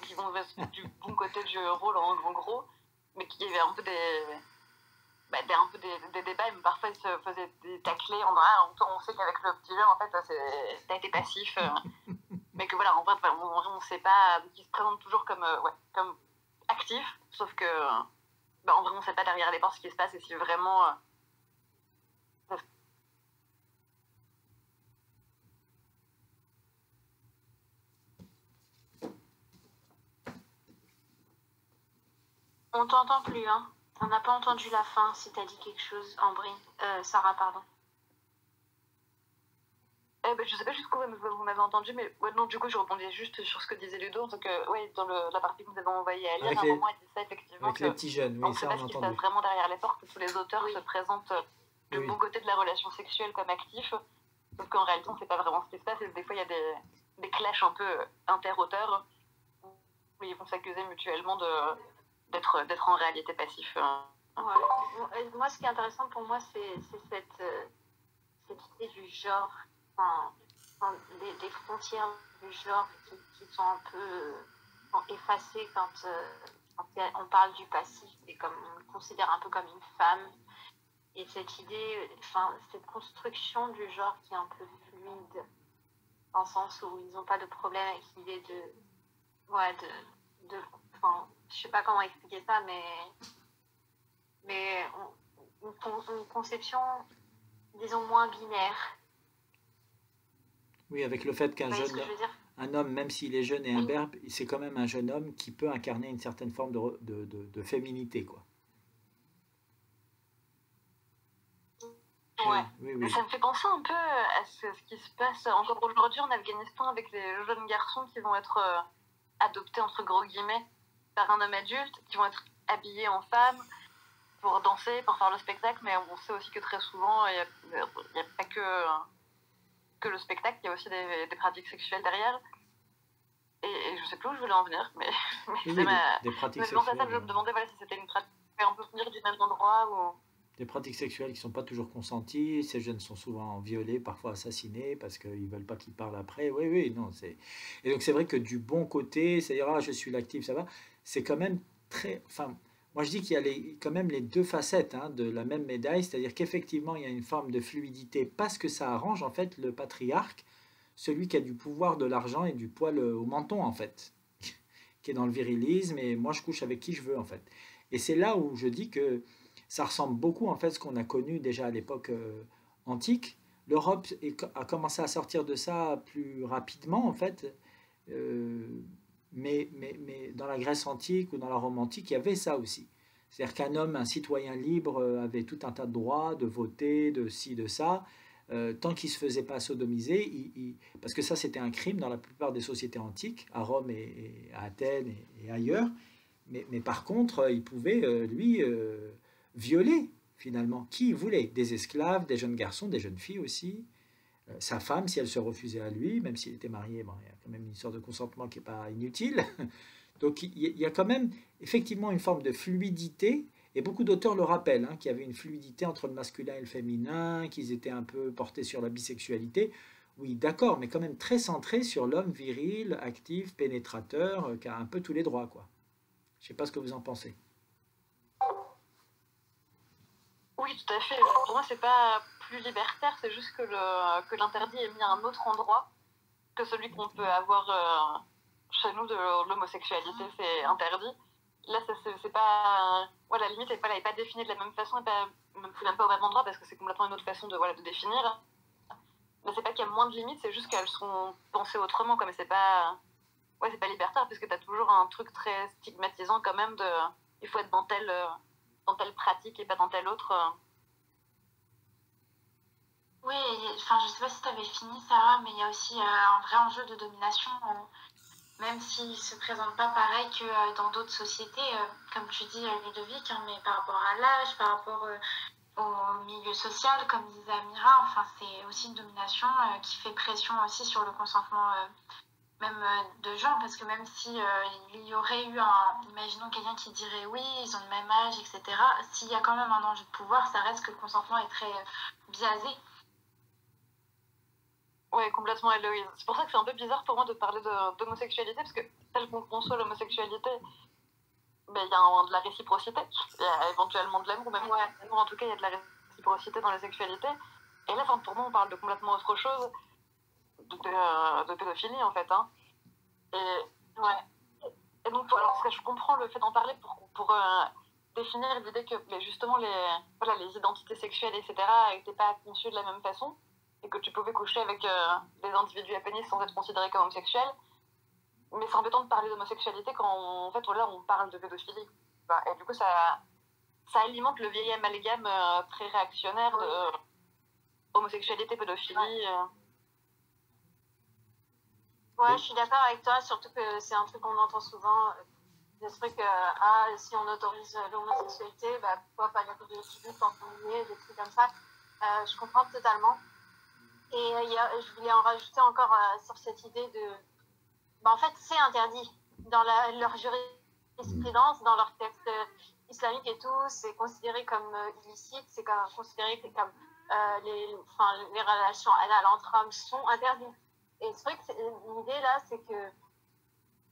qui vont du bon côté du rôle en gros, mais qui avait un peu des débats, mais parfois ils se faisaient des taclés en on sait qu'avec le petit jeune, en fait, t'as été passif, mais que voilà, en vrai, on sait pas, qui se présente toujours comme actif, sauf que en vrai, on sait pas derrière les portes ce qui se passe et si vraiment. On t'entend plus, hein. On n'a pas entendu la fin, si t'as dit quelque chose, Ambrine. Sarah, pardon. Je sais pas jusqu'où vous m'avez entendu, mais non, du coup, je rebondis juste sur ce que disait Ludo. Donc, dans la partie que nous avons envoyée à lire, à un moment, elle dit ça, effectivement. Avec les petits jeunes, oui, ça on a entendu. On ne sait pas ce qui se passe vraiment derrière les portes, que tous les auteurs se présentent du bon côté de la relation sexuelle comme actif, sauf qu'en réalité, on ne sait pas vraiment ce qui se passe, et des fois, il y a des clashs un peu inter-auteurs, où ils vont s'accuser mutuellement d'être en réalité passif. Ouais. Moi, ce qui est intéressant pour moi, c'est cette idée du genre, des frontières du genre qui sont un peu effacées quand on parle du passif et comme on le considère un peu comme une femme. Et cette idée, cette construction du genre qui est un peu fluide, dans le sens où ils n'ont pas de problème avec l'idée je sais pas comment expliquer ça, mais une conception, disons, moins binaire. Oui, avec le fait qu'un un homme, même s'il est jeune et imberbe, c'est quand même un jeune homme qui peut incarner une certaine forme de féminité, quoi. Ouais. Oui. Ça me fait penser un peu à ce qui se passe encore aujourd'hui en Afghanistan avec les jeunes garçons qui vont être adoptés, entre gros guillemets, par un homme adulte, qui vont être habillés en femme pour danser, pour faire le spectacle, mais on sait aussi que très souvent, il n'y a pas que le spectacle, il y a aussi des pratiques sexuelles derrière. Et je sais plus où je voulais en venir, mais des pratiques sexuelles. C'est pour ça que je me demandais si c'était une pratique. Et on peut venir du même endroit ou... Des pratiques sexuelles qui ne sont pas toujours consenties, ces jeunes sont souvent violés, parfois assassinés, parce qu'ils ne veulent pas qu'ils parlent après. Oui, oui, non. Et donc c'est vrai que du bon côté, c'est-à-dire, ah, je suis l'actif, ça va, c'est quand même très... Enfin, moi je dis qu'il y a quand même les deux facettes hein, de la même médaille, c'est-à-dire qu'effectivement il y a une forme de fluidité, parce que ça arrange en fait le patriarque, celui qui a du pouvoir, de l'argent et du poil au menton en fait, qui est dans le virilisme, et moi je couche avec qui je veux en fait. Et c'est là où je dis que ça ressemble beaucoup en fait à ce qu'on a connu déjà à l'époque antique. L'Europe a commencé à sortir de ça plus rapidement en fait, euh, mais dans la Grèce antique ou dans la Rome antique, il y avait ça aussi. C'est-à-dire qu'un homme, un citoyen libre, avait tout un tas de droits, de voter, de ci, de ça, tant qu'il ne se faisait pas sodomiser, parce que ça c'était un crime dans la plupart des sociétés antiques, à Rome et à Athènes et ailleurs, mais par contre, il pouvait, lui, violer, finalement, qui il voulait. Des esclaves, des jeunes garçons, des jeunes filles aussi. Sa femme, si elle se refusait à lui, même s'il était marié, bon, il y a quand même une sorte de consentement qui n'est pas inutile. Donc il y a quand même, effectivement, une forme de fluidité, et beaucoup d'auteurs le rappellent, hein, qu'il y avait une fluidité entre le masculin et le féminin, qu'ils étaient un peu portés sur la bisexualité. Oui, d'accord, mais quand même très centré sur l'homme viril, actif, pénétrateur, qui a un peu tous les droits, quoi. Je ne sais pas ce que vous en pensez. Oui, tout à fait. Pour moi, c'est pas plus libertaire, c'est juste que l'interdit est mis à un autre endroit que celui qu'on peut avoir chez nous de l'homosexualité, c'est interdit. Là, c'est pas... Ouais, la limite, elle n'est pas définie de la même façon, même pas au même endroit, parce que c'est complètement une autre façon de définir. Mais c'est pas qu'il y a moins de limites, c'est juste qu'elles sont pensées autrement, comme c'est pas... Ouais, c'est pas libertaire, parce que t'as toujours un truc très stigmatisant quand même de... Il faut être dans telle pratique et pas dans telle autre. Oui, enfin, je sais pas si tu avais fini, Sarah, mais il y a aussi un vrai enjeu de domination, même s'il ne se présente pas pareil que dans d'autres sociétés, comme tu dis, Ludovic, hein, mais par rapport à l'âge, par rapport au milieu social, comme disait Amira, enfin, c'est aussi une domination qui fait pression aussi sur le consentement même de gens, parce que même si il y aurait eu imaginons quelqu'un qui dirait oui, ils ont le même âge, etc., s'il y a quand même un enjeu de pouvoir, ça reste que le consentement est très biaisé. Ouais, complètement, Héloïse. C'est pour ça que c'est un peu bizarre pour moi de parler d'homosexualité, parce que tel qu'on conçoit l'homosexualité, ben, il y a de la réciprocité, il y a éventuellement de l'amour, même en tout cas, il y a de la réciprocité dans la sexualité. Et là, pour moi, on parle de complètement autre chose, de pédophilie, en fait. Hein. Et donc, alors, parce que je comprends le fait d'en parler pour définir l'idée que justement les identités sexuelles, etc., n'étaient pas conçues de la même façon, et que tu pouvais coucher avec des individus à pénis sans être considéré comme homosexuel. Mais c'est embêtant de parler d'homosexualité quand en fait voilà, on parle de pédophilie. Et du coup, ça alimente le vieil amalgame très réactionnaire de homosexualité, pédophilie. Ouais, je suis d'accord avec toi, surtout que c'est un truc qu'on entend souvent. Des trucs, si on autorise l'homosexualité, bah, pourquoi pas garder des tribus quand on y est, des trucs comme ça. Je comprends totalement. Et je voulais en rajouter encore sur cette idée de... Bah, en fait, c'est interdit dans leur jurisprudence, dans leur texte islamique et tout, c'est considéré comme illicite, c'est considéré comme les relations anales entre hommes sont interdites. Et c'est vrai que l'idée là, c'est que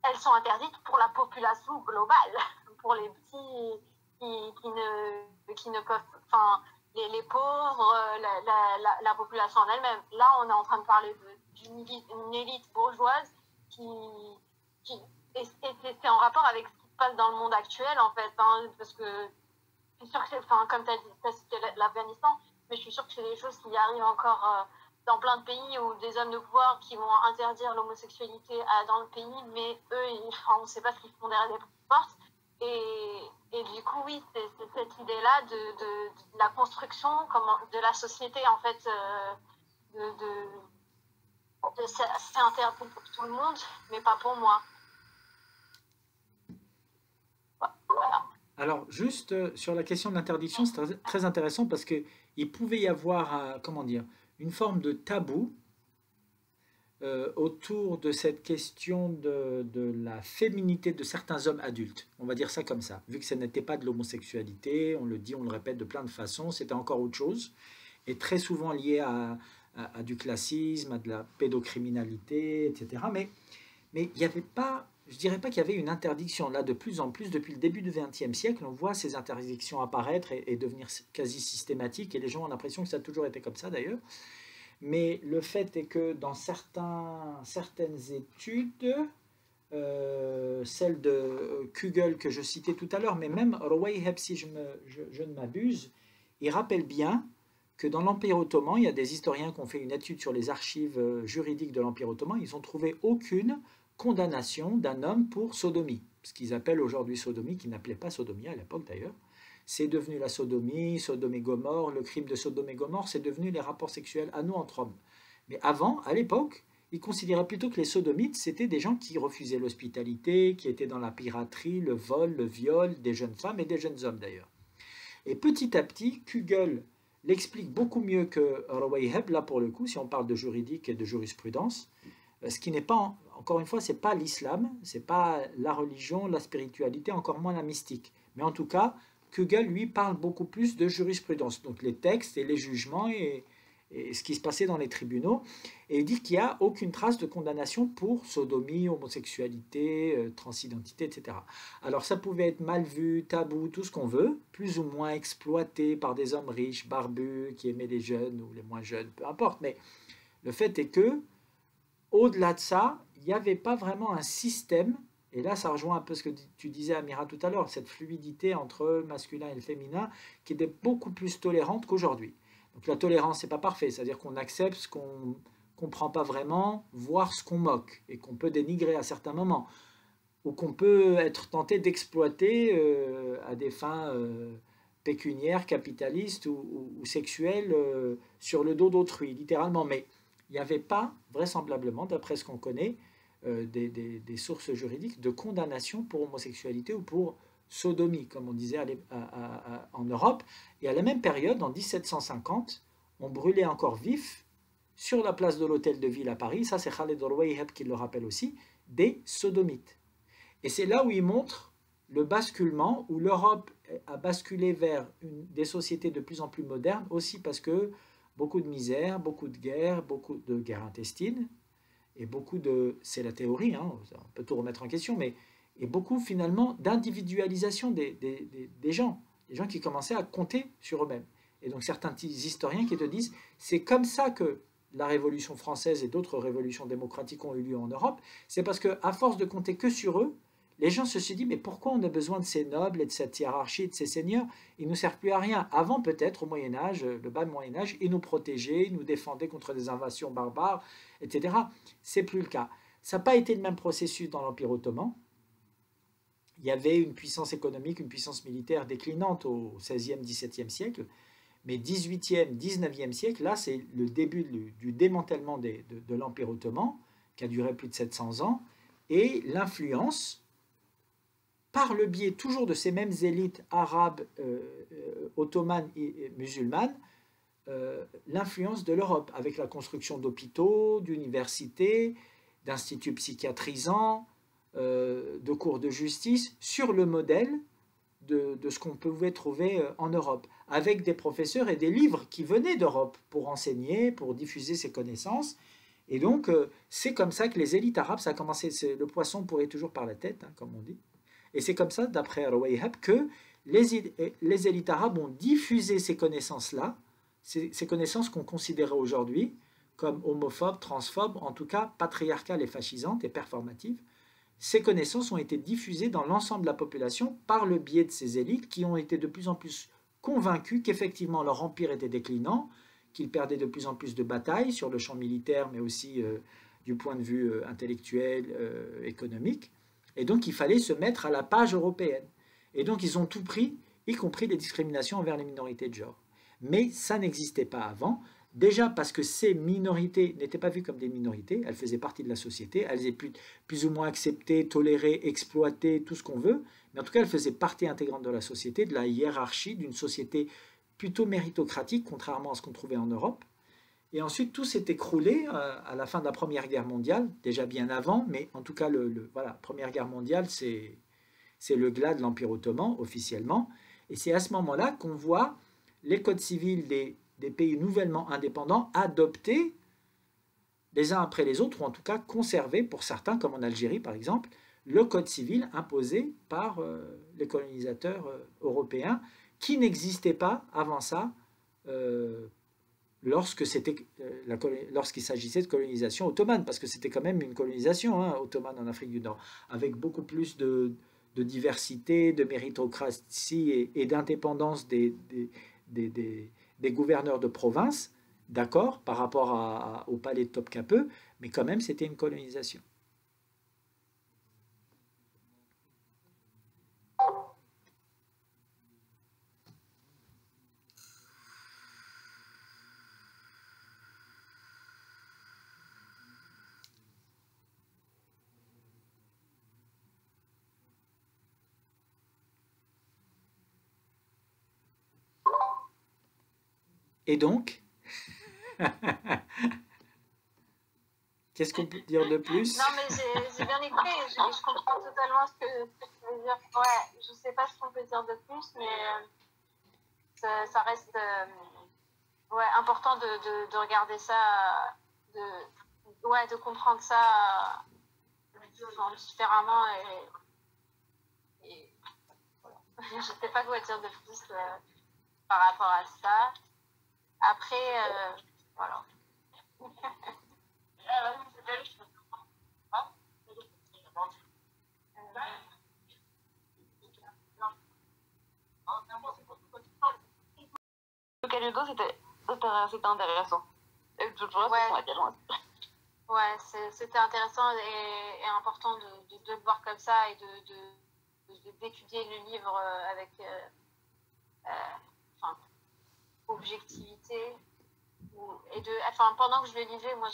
elles sont interdites pour la population globale, pour les petits qui ne peuvent... Enfin, les pauvres, la population en elle-même. Là, on est en train de parler d'une élite bourgeoise et c'est en rapport avec ce qui se passe dans le monde actuel, en fait, hein, parce que je suis sûre que, comme tu as cité l'Afghanistan, mais je suis sûre que c'est des choses qui arrivent encore dans plein de pays où des hommes de pouvoir qui vont interdire l'homosexualité dans le pays, mais eux, on ne sait pas ce qu'ils font derrière les portes. Et du coup, oui, c'est cette idée-là de la construction de la société, en fait, c'est interdit pour tout le monde, mais pas pour moi. Voilà. Alors, juste sur la question de l'interdiction, c'est très, très intéressant parce qu'il pouvait y avoir, comment dire, une forme de tabou autour de cette question de la féminité de certains hommes adultes. On va dire ça comme ça. Vu que ce n'était pas de l'homosexualité, on le dit, on le répète de plein de façons, c'était encore autre chose. Et très souvent lié à du classisme, à de la pédocriminalité, etc. Mais il n'y avait pas, je dirais pas qu'il y avait une interdiction. Là, de plus en plus, depuis le début du XXe siècle, on voit ces interdictions apparaître et devenir quasi systématiques. Et les gens ont l'impression que ça a toujours été comme ça d'ailleurs. Mais le fait est que dans certaines études, celle de Kugel que je citais tout à l'heure, mais même Rouayheb, si je ne m'abuse, il rappelle bien que dans l'Empire ottoman, il y a des historiens qui ont fait une étude sur les archives juridiques de l'Empire ottoman, ils n'ont trouvé aucune condamnation d'un homme pour sodomie, ce qu'ils appellent aujourd'hui sodomie, qu'ils n'appelaient pas sodomie à l'époque d'ailleurs. C'est devenu la sodomie, Sodome et Gomorrhe, le crime de Sodome et Gomorrhe, c'est devenu les rapports sexuels anneaux entre hommes. Mais avant, à l'époque, ils considéraient plutôt que les sodomites, c'était des gens qui refusaient l'hospitalité, qui étaient dans la piraterie, le vol, le viol, des jeunes femmes et des jeunes hommes d'ailleurs. Et petit à petit, Kugel l'explique beaucoup mieux que Rouayheb, là pour le coup, si on parle de juridique et de jurisprudence, ce qui n'est pas, encore une fois, c'est pas l'islam, c'est pas la religion, la spiritualité, encore moins la mystique. Mais en tout cas, Kugel, lui, parle beaucoup plus de jurisprudence, donc les textes et les jugements et ce qui se passait dans les tribunaux, et il dit qu'il n'y a aucune trace de condamnation pour sodomie, homosexualité, transidentité, etc. Alors ça pouvait être mal vu, tabou, tout ce qu'on veut, plus ou moins exploité par des hommes riches, barbus, qui aimaient les jeunes ou les moins jeunes, peu importe, mais le fait est que, au-delà de ça, il n'y avait pas vraiment un système. Et là, ça rejoint un peu ce que tu disais, Amira, tout à l'heure, cette fluidité entre le masculin et le féminin qui était beaucoup plus tolérante qu'aujourd'hui. Donc la tolérance, c'est pas parfait, c'est-à-dire qu'on accepte ce qu'on ne comprend pas vraiment, voire ce qu'on moque, et qu'on peut dénigrer à certains moments, ou qu'on peut être tenté d'exploiter à des fins pécuniaires, capitalistes ou sexuelles sur le dos d'autrui, littéralement. Mais il n'y avait pas, vraisemblablement, d'après ce qu'on connaît, des sources juridiques de condamnation pour homosexualité ou pour sodomie, comme on disait en Europe. Et à la même période, en 1750, on brûlait encore vif, sur la place de l'Hôtel de Ville à Paris, ça c'est Khaled Rouayheb qui le rappelle aussi, des sodomites. Et c'est là où il montre le basculement, où l'Europe a basculé vers des sociétés de plus en plus modernes, aussi parce que beaucoup de misère, beaucoup de guerres intestines, et beaucoup de, c'est la théorie, hein, on peut tout remettre en question, mais et beaucoup finalement d'individualisation des gens, des gens qui commençaient à compter sur eux-mêmes. Et donc certains historiens qui te disent, c'est comme ça que la Révolution française et d'autres révolutions démocratiques ont eu lieu en Europe, c'est parce qu'à force de compter que sur eux, les gens se sont dit, mais pourquoi on a besoin de ces nobles et de cette hiérarchie, de ces seigneurs? Ils ne nous servent plus à rien. Avant, peut-être, au Moyen-Âge, le bas Moyen-Âge, ils nous protégeaient, ils nous défendaient contre des invasions barbares, etc. C'est plus le cas. Ça n'a pas été le même processus dans l'Empire ottoman. Il y avait une puissance économique, une puissance militaire déclinante au XVIe, XVIIe siècle, mais 18e, 19e siècle, là, c'est le début du démantèlement de l'Empire ottoman, qui a duré plus de 700 ans, et l'influence, par le biais toujours de ces mêmes élites arabes, ottomanes et musulmanes, l'influence de l'Europe, avec la construction d'hôpitaux, d'universités, d'instituts psychiatrisants, de cours de justice, sur le modèle de ce qu'on pouvait trouver en Europe, avec des professeurs et des livres qui venaient d'Europe pour enseigner, pour diffuser ces connaissances. Et donc, c'est comme ça que les élites arabes, ça a commencé, le poisson pourrait toujours par la tête, hein, comme on dit. Et c'est comme ça, d'après Rouayheb, que les élites arabes ont diffusé ces connaissances-là, ces connaissances qu'on considérait aujourd'hui comme homophobes, transphobes, en tout cas patriarcales et fascisantes et performatives. Ces connaissances ont été diffusées dans l'ensemble de la population par le biais de ces élites qui ont été de plus en plus convaincus qu'effectivement leur empire était déclinant, qu'ils perdaient de plus en plus de batailles sur le champ militaire, mais aussi du point de vue intellectuel, économique. Et donc il fallait se mettre à la page européenne. Et donc ils ont tout pris, y compris les discriminations envers les minorités de genre. Mais ça n'existait pas avant. Déjà parce que ces minorités n'étaient pas vues comme des minorités, elles faisaient partie de la société, elles étaient plus ou moins acceptées, tolérées, exploitées, tout ce qu'on veut, mais en tout cas elles faisaient partie intégrante de la société, de la hiérarchie, d'une société plutôt méritocratique, contrairement à ce qu'on trouvait en Europe. Et ensuite, tout s'est écroulé à la fin de la Première Guerre mondiale, déjà bien avant, mais en tout cas, voilà, Première Guerre mondiale, c'est le glas de l'Empire ottoman, officiellement. Et c'est à ce moment-là qu'on voit les codes civils des pays nouvellement indépendants adoptés les uns après les autres, ou en tout cas conserver, pour certains, comme en Algérie par exemple, le code civil imposé par les colonisateurs européens, qui n'existait pas avant ça, lorsqu'il s'agissait de colonisation ottomane, parce que c'était quand même une colonisation ottomane en Afrique du Nord, avec beaucoup plus de diversité, de méritocratie et d'indépendance des gouverneurs de province, d'accord, par rapport au palais de Topkapı, mais quand même c'était une colonisation. Et donc, qu'est-ce qu'on peut dire de plus? Non, mais j'ai bien écouté et je comprends totalement ce que tu veux dire. Ouais, je sais pas ce qu'on peut dire de plus, mais ça reste important de regarder ça, de comprendre ça différemment. Et voilà. Je sais pas quoi dire de plus par rapport à ça. Après, voilà. Le Caludo, c'était intéressant. Et toujours Ouais, c'était intéressant et important de le voir comme ça et d'étudier le livre avec objectivité. Pendant que je le lisais, moi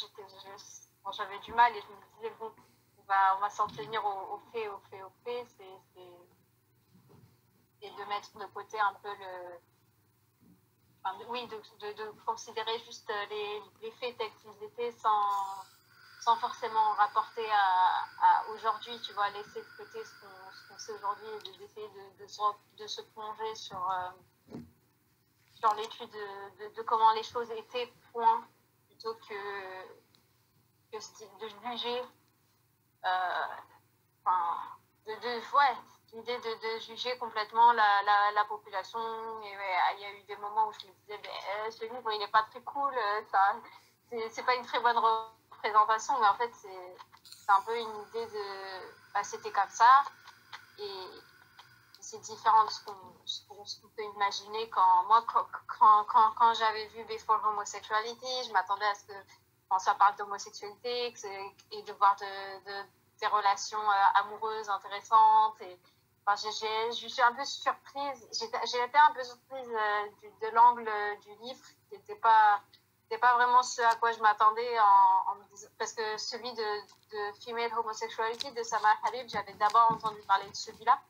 j'avais du mal et je me disais, bon, on va s'en tenir aux faits, et de mettre de côté un peu de considérer juste les faits tels qu'ils étaient sans forcément rapporter à aujourd'hui, tu vois, laisser de côté ce qu'on sait aujourd'hui et d'essayer de se plonger sur l'étude de comment les choses étaient, point, plutôt que de juger, l'idée de juger complètement la population. Et il y a eu des moments où je me disais, ce livre, il n'est pas très cool, c'est pas une très bonne représentation, mais en fait, c'est un peu une idée c'était comme ça, et c'est différent de ce qu'on peut imaginer. Quand j'avais vu Before Homosexuality, je m'attendais à ce que quand ça parle d'homosexualité et de voir des relations amoureuses intéressantes. Et je suis un peu surprise. J'ai été un peu surprise de l'angle du livre, qui n'était pas vraiment ce à quoi je m'attendais, parce que celui de Female Homosexuality de Samar Habib, j'avais d'abord entendu parler de celui-là.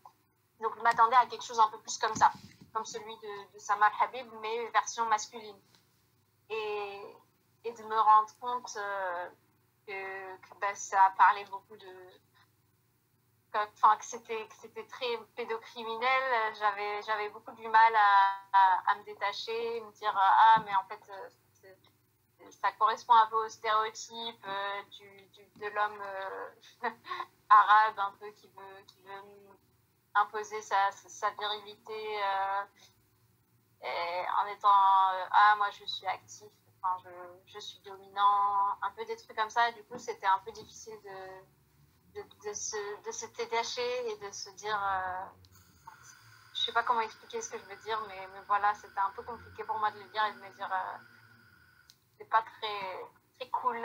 Donc, je m'attendais à quelque chose un peu plus comme ça, comme celui de Samar Habib, mais version masculine. Et de me rendre compte que ça parlait beaucoup que c'était très pédocriminel. J'avais beaucoup du mal à me détacher, me dire mais en fait ça correspond un peu au stéréotype de l'homme arabe, un peu qui veut imposer sa virilité en étant moi je suis actif, je suis dominant, un peu des trucs comme ça. Du coup, c'était un peu difficile de se détacher et de se dire je sais pas comment expliquer ce que je veux dire, mais voilà, c'était un peu compliqué pour moi de le dire et de me dire c'est pas très très cool.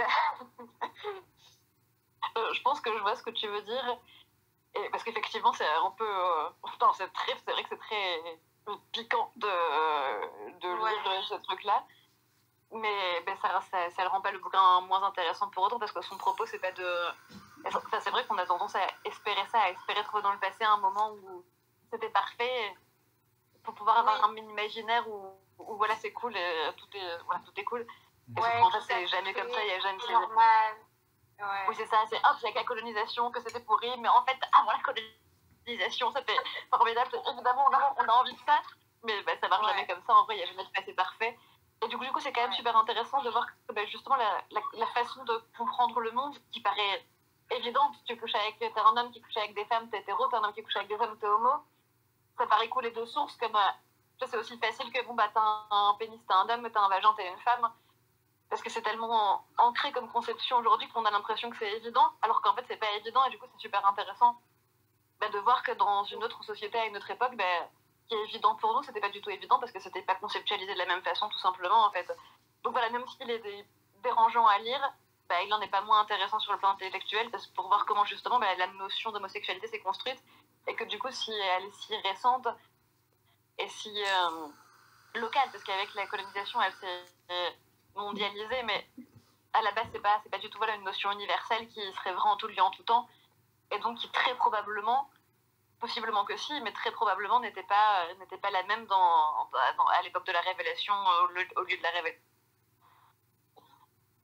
Je pense que je vois ce que tu veux dire, et parce qu'effectivement c'est un peu c'est vrai que c'est très piquant de lire ce truc là, mais ça le rend pas le bouquin moins intéressant pour autant, parce que son propos c'est pas c'est vrai qu'on a tendance à espérer trouver dans le passé un moment où c'était parfait pour pouvoir avoir un mini imaginaire où voilà, c'est cool, tout est cool. Et en fait, c'est jamais comme ça, il n'y a jamais... C'est normal. Ouais. Oui, c'est ça, c'est hop, il y a que la colonisation, que c'était pourri, mais en fait, avant la colonisation, c'était formidable. Évidemment, on a envie de ça, mais bah, ça marche jamais comme ça. En vrai, il n'y a jamais de passé parfait. Et du coup, c'est quand même super intéressant de voir que bah, justement la façon de comprendre le monde qui paraît évidente. Tu couches avec, t'es un homme qui couche avec des femmes, t'es hétéro, t'es un homme qui couche avec des femmes, t'es homo. Ça paraît couler de source, comme c'est aussi facile que bon, bah, t'as un pénis, t'es un homme, t'as un vagin, t'es une femme. Parce que c'est tellement ancré comme conception aujourd'hui qu'on a l'impression que c'est évident, alors qu'en fait c'est pas évident, et du coup c'est super intéressant bah, de voir que dans une autre société, à une autre époque, bah, qui est évident pour nous, c'était pas du tout évident parce que c'était pas conceptualisé de la même façon tout simplement en fait. Donc voilà, même s'il est dérangeant à lire, bah, il en est pas moins intéressant sur le plan intellectuel parce que pour voir comment justement bah, la notion d'homosexualité s'est construite et que du coup si elle est si récente et si locale, parce qu'avec la colonisation elle s'est mondialisée, mais à la base c'est pas du tout voilà, une notion universelle qui serait vraie en tout lieu en tout temps et donc qui très probablement, possiblement que si, mais très probablement n'était pas la même à l'époque de la révélation au lieu de la révélation.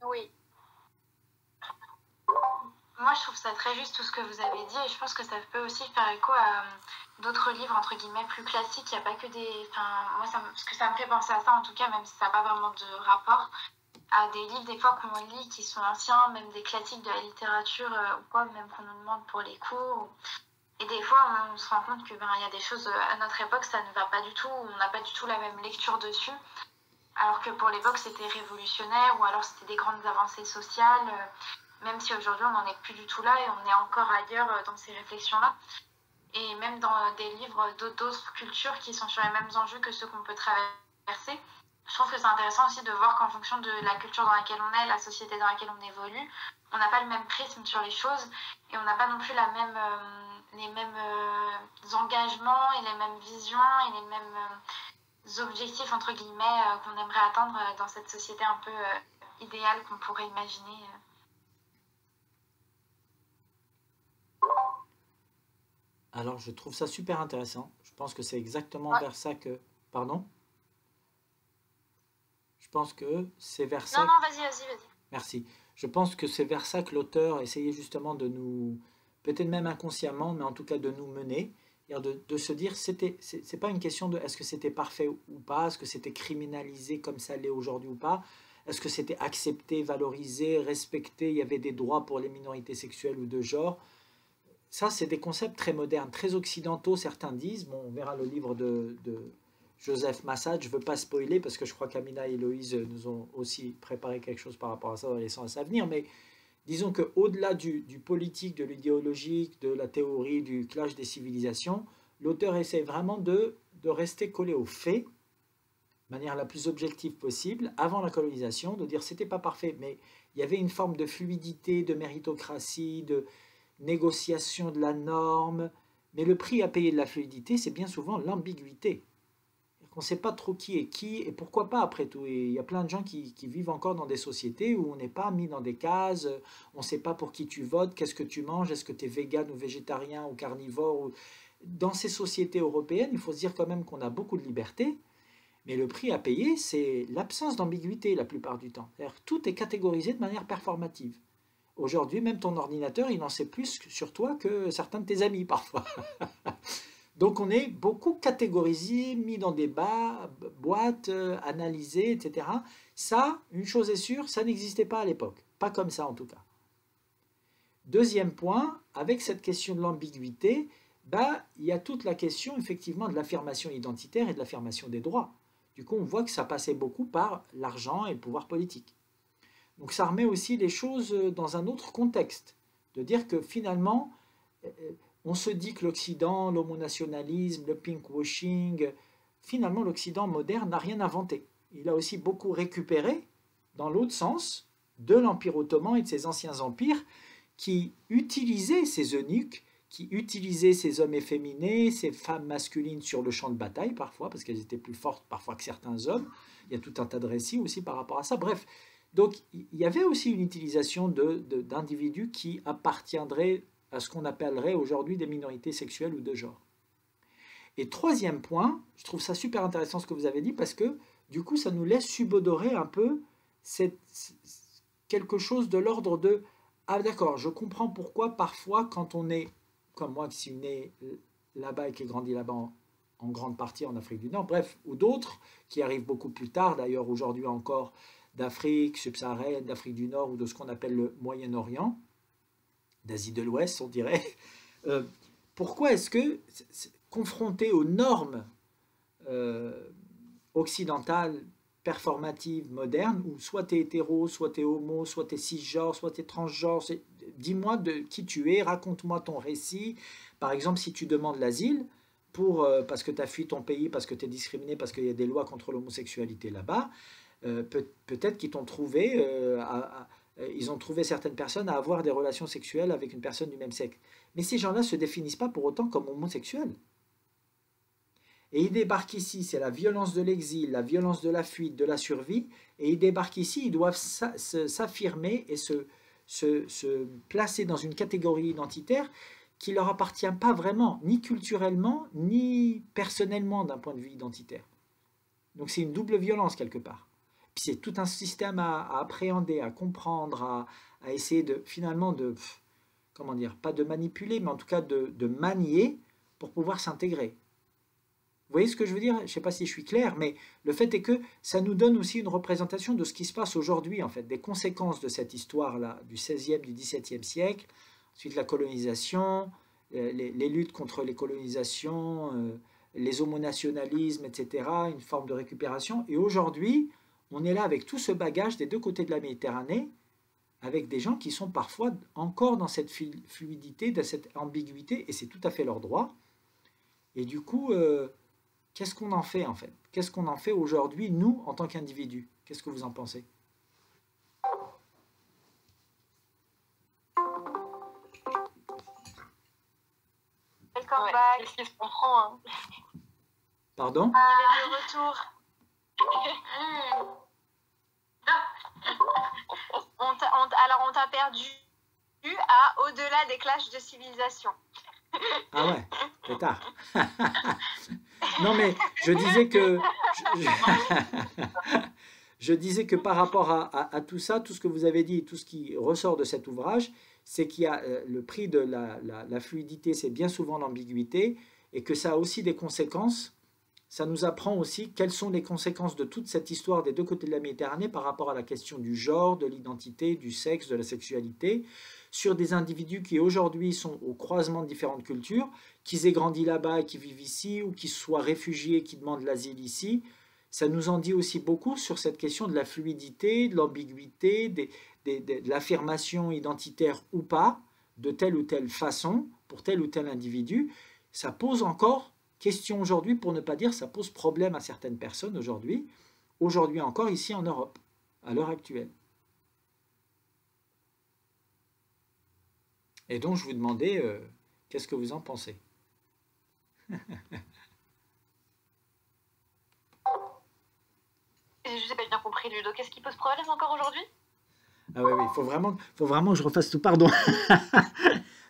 Oui. Moi, je trouve ça très juste tout ce que vous avez dit et je pense que ça peut aussi faire écho à d'autres livres, entre guillemets, plus classiques. Il n'y a pas que des... Enfin, moi, parce que ça me fait penser à ça, en tout cas, même si ça n'a pas vraiment de rapport, à des livres, des fois, qu'on lit, qui sont anciens, même des classiques de la littérature ou quoi, même qu'on nous demande pour les cours. Et des fois, on se rend compte que y a des choses, à notre époque, ça ne va pas du tout, on n'a pas du tout la même lecture dessus. Alors que pour l'époque, c'était révolutionnaire, ou alors c'était des grandes avancées sociales, même si aujourd'hui, on n'en est plus du tout là, et on est encore ailleurs dans ces réflexions-là. Et même dans des livres d'autres cultures qui sont sur les mêmes enjeux que ceux qu'on peut traverser. Je trouve que c'est intéressant aussi de voir qu'en fonction de la culture dans laquelle on est, la société dans laquelle on évolue, on n'a pas le même prisme sur les choses, et on n'a pas non plus les mêmes engagements, et les mêmes visions, et les mêmes... objectifs entre guillemets qu'on aimerait atteindre dans cette société un peu idéale qu'on pourrait imaginer. Alors je trouve ça super intéressant. Je pense que c'est exactement vers ça que... Pardon? Je pense que c'est vers ça... Non, vas-y. Merci. Je pense que c'est vers ça que l'auteur essayait justement de nous, peut-être même inconsciemment, mais en tout cas de nous mener. De se dire, c'est pas une question de est-ce que c'était parfait ou pas, est-ce que c'était criminalisé comme ça l'est aujourd'hui ou pas, est-ce que c'était accepté, valorisé, respecté, il y avait des droits pour les minorités sexuelles ou de genre. Ça, c'est des concepts très modernes, très occidentaux, certains disent. Bon, on verra le livre de Joseph Massad, je ne veux pas spoiler parce que je crois qu'Amina et Héloïse nous ont aussi préparé quelque chose par rapport à ça dans les séances à venir, mais disons qu'au-delà du politique, de l'idéologique, de la théorie, du clash des civilisations, l'auteur essaie vraiment de rester collé aux faits, de manière la plus objective possible, avant la colonisation, de dire c'était pas parfait, mais il y avait une forme de fluidité, de méritocratie, de négociation de la norme, mais le prix à payer de la fluidité, c'est bien souvent l'ambiguïté. On ne sait pas trop qui est qui, et pourquoi pas après tout. Et il y a plein de gens qui vivent encore dans des sociétés où on n'est pas mis dans des cases, on ne sait pas pour qui tu votes, qu'est-ce que tu manges, est-ce que tu es vegan ou végétarien ou carnivore. Dans ces sociétés européennes, il faut se dire quand même qu'on a beaucoup de liberté, mais le prix à payer, c'est l'absence d'ambiguïté la plupart du temps. C'est-à-dire que tout est catégorisé de manière performative. Aujourd'hui, même ton ordinateur, il en sait plus sur toi que certains de tes amis parfois. Donc on est beaucoup catégorisé, mis dans des boîtes, analysé, etc. Ça, une chose est sûre, ça n'existait pas à l'époque. Pas comme ça en tout cas. Deuxième point, avec cette question de l'ambiguïté, il y a toute la question effectivement de l'affirmation identitaire et de l'affirmation des droits. Du coup, on voit que ça passait beaucoup par l'argent et le pouvoir politique. Donc ça remet aussi les choses dans un autre contexte. De dire que finalement... on se dit que l'Occident, l'homonationalisme, le pinkwashing, finalement l'Occident moderne n'a rien inventé. Il a aussi beaucoup récupéré, dans l'autre sens, de l'Empire ottoman et de ses anciens empires qui utilisaient ces eunuques, qui utilisaient ces hommes efféminés, ces femmes masculines sur le champ de bataille parfois, parce qu'elles étaient plus fortes parfois que certains hommes. Il y a tout un tas de récits aussi par rapport à ça. Bref, donc il y avait aussi une utilisation d'individus qui appartiendraient à ce qu'on appellerait aujourd'hui des minorités sexuelles ou de genre. Et troisième point, je trouve ça super intéressant ce que vous avez dit, parce que du coup ça nous laisse subodorer un peu c'est quelque chose de l'ordre de « Ah d'accord, je comprends pourquoi parfois quand on est, comme moi qui suis né là-bas et qui ai grandi là-bas en grande partie en Afrique du Nord, bref, ou d'autres qui arrivent beaucoup plus tard, d'ailleurs aujourd'hui encore, d'Afrique subsaharienne, d'Afrique du Nord ou de ce qu'on appelle le Moyen-Orient, d'Asie de l'Ouest, on dirait. Pourquoi est-ce que, confronté aux normes occidentales, performatives, modernes, où soit tu es hétéro, soit tu es homo, soit tu es cisgenre, soit tu es transgenre, dis-moi de qui tu es, raconte-moi ton récit. Par exemple, si tu demandes l'asile, parce que tu as fui ton pays, parce que tu es discriminé, parce qu'il y a des lois contre l'homosexualité là-bas, peut-être qu'ils t'ont trouvé, ils ont trouvé certaines personnes à avoir des relations sexuelles avec une personne du même sexe. Mais ces gens-là ne se définissent pas pour autant comme homosexuels. Et ils débarquent ici, c'est la violence de l'exil, la violence de la fuite, de la survie, et ils débarquent ici, ils doivent s'affirmer et se placer dans une catégorie identitaire qui ne leur appartient pas vraiment, ni culturellement, ni personnellement d'un point de vue identitaire. Donc c'est une double violence quelque part. Puis c'est tout un système à appréhender, à comprendre, à essayer de, finalement, comment dire, pas de manipuler, mais en tout cas de manier pour pouvoir s'intégrer. Vous voyez ce que je veux dire? Je ne sais pas si je suis clair, mais le fait est que ça nous donne aussi une représentation de ce qui se passe aujourd'hui, en fait, des conséquences de cette histoire-là, du XVIe, du XVIIe siècle, ensuite la colonisation, les luttes contre les colonisations, les homonationalismes, etc., une forme de récupération. Et aujourd'hui, on est là avec tout ce bagage des deux côtés de la Méditerranée, avec des gens qui sont parfois encore dans cette fluidité, dans cette ambiguïté, et c'est tout à fait leur droit. Et du coup, qu'est-ce qu'on en fait en fait? Qu'est-ce qu'on en fait aujourd'hui, nous, en tant qu'individus? Qu'est-ce que vous en pensez? Welcome back. Qu'est-ce qui se comprend, hein? Pardon? Il est de retour. Alors, on t'a perdu à au-delà des clashs de civilisation. Ah ouais, c'est tard. Non mais je disais que je disais que par rapport à tout ça, tout ce que vous avez dit, tout ce qui ressort de cet ouvrage, c'est qu'il y a le prix de la fluidité, c'est bien souvent l'ambiguïté, et que ça a aussi des conséquences. Ça nous apprend aussi quelles sont les conséquences de toute cette histoire des deux côtés de la Méditerranée par rapport à la question du genre, de l'identité, du sexe, de la sexualité, sur des individus qui aujourd'hui sont au croisement de différentes cultures, qu'ils aient grandi là-bas et qui vivent ici, ou qu'ils soient réfugiés et qui demandent l'asile ici. Ça nous en dit aussi beaucoup sur cette question de la fluidité, de l'ambiguïté, de l'affirmation identitaire ou pas, de telle ou telle façon, pour tel ou tel individu. Ça pose encore question aujourd'hui, pour ne pas dire ça pose problème à certaines personnes aujourd'hui encore ici en Europe, à l'heure actuelle. Et donc je vous demandais, qu'est-ce que vous en pensez? Je n'ai pas bien compris, Ludo. Qu'est-ce qui pose problème encore aujourd'hui? Ah oui, il faut vraiment que je refasse tout, pardon.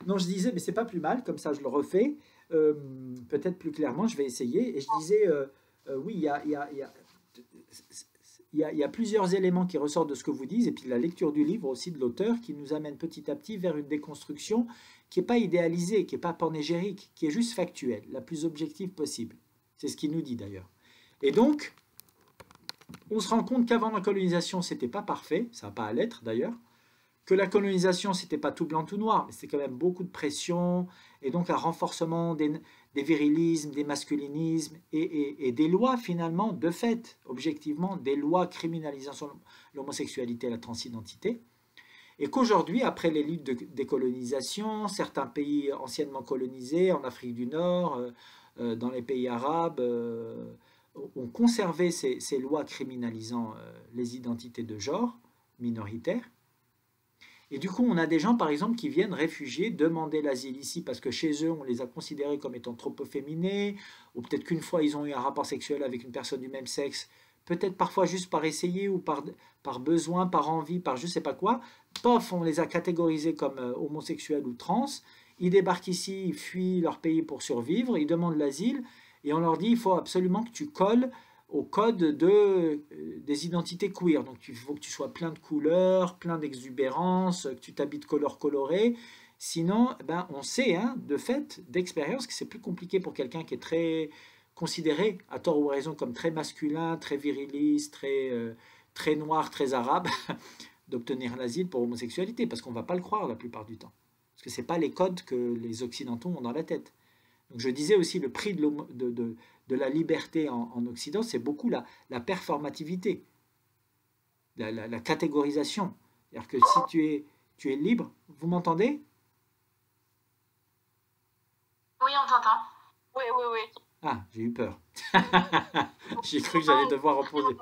Non, je disais, mais c'est pas plus mal, comme ça je le refais. Peut-être plus clairement, je vais essayer. Et je disais, oui, il y a plusieurs éléments qui ressortent de ce que vous dites, et puis la lecture du livre aussi de l'auteur qui nous amène petit à petit vers une déconstruction qui n'est pas idéalisée, qui n'est pas panégérique, qui est juste factuelle, la plus objective possible. C'est ce qu'il nous dit d'ailleurs. Et donc, on se rend compte qu'avant la colonisation, c'était pas parfait, ça n'a pas à l'être d'ailleurs, que la colonisation, c'était pas tout blanc, tout noir, mais c'était quand même beaucoup de pression, et donc un renforcement des virilismes, des masculinismes, et des lois finalement, de fait, objectivement, des lois criminalisant l'homosexualité et la transidentité, et qu'aujourd'hui, après les luttes de décolonisation, certains pays anciennement colonisés, en Afrique du Nord, dans les pays arabes, ont conservé ces lois criminalisant les identités de genre minoritaires. Et du coup, on a des gens, par exemple, qui viennent réfugiés, demander l'asile ici parce que chez eux, on les a considérés comme étant trop efféminés, ou peut-être qu'une fois, ils ont eu un rapport sexuel avec une personne du même sexe, peut-être parfois juste par essayer, ou par besoin, par envie, par je ne sais pas quoi. Pof, on les a catégorisés comme homosexuels ou trans. Ils débarquent ici, ils fuient leur pays pour survivre, ils demandent l'asile, et on leur dit, il faut absolument que tu colles au code des identités queer. Donc il faut que tu sois plein de couleurs, plein d'exubérance, que tu t'habilles de couleurs colorées. Sinon, ben, on sait de fait, d'expérience, que c'est plus compliqué pour quelqu'un qui est très considéré, à tort ou à raison, comme très masculin, très viriliste, très noir, très arabe, d'obtenir l'asile pour homosexualité, parce qu'on ne va pas le croire la plupart du temps. Parce que ce n'est pas les codes que les Occidentaux ont dans la tête. Donc je disais aussi, le prix de la liberté en Occident, c'est beaucoup la performativité, la catégorisation. C'est-à-dire que si tu es libre, vous m'entendez? Oui, on t'entend. Oui, oui, oui. Ah, j'ai eu peur. J'ai cru que j'allais devoir reposer.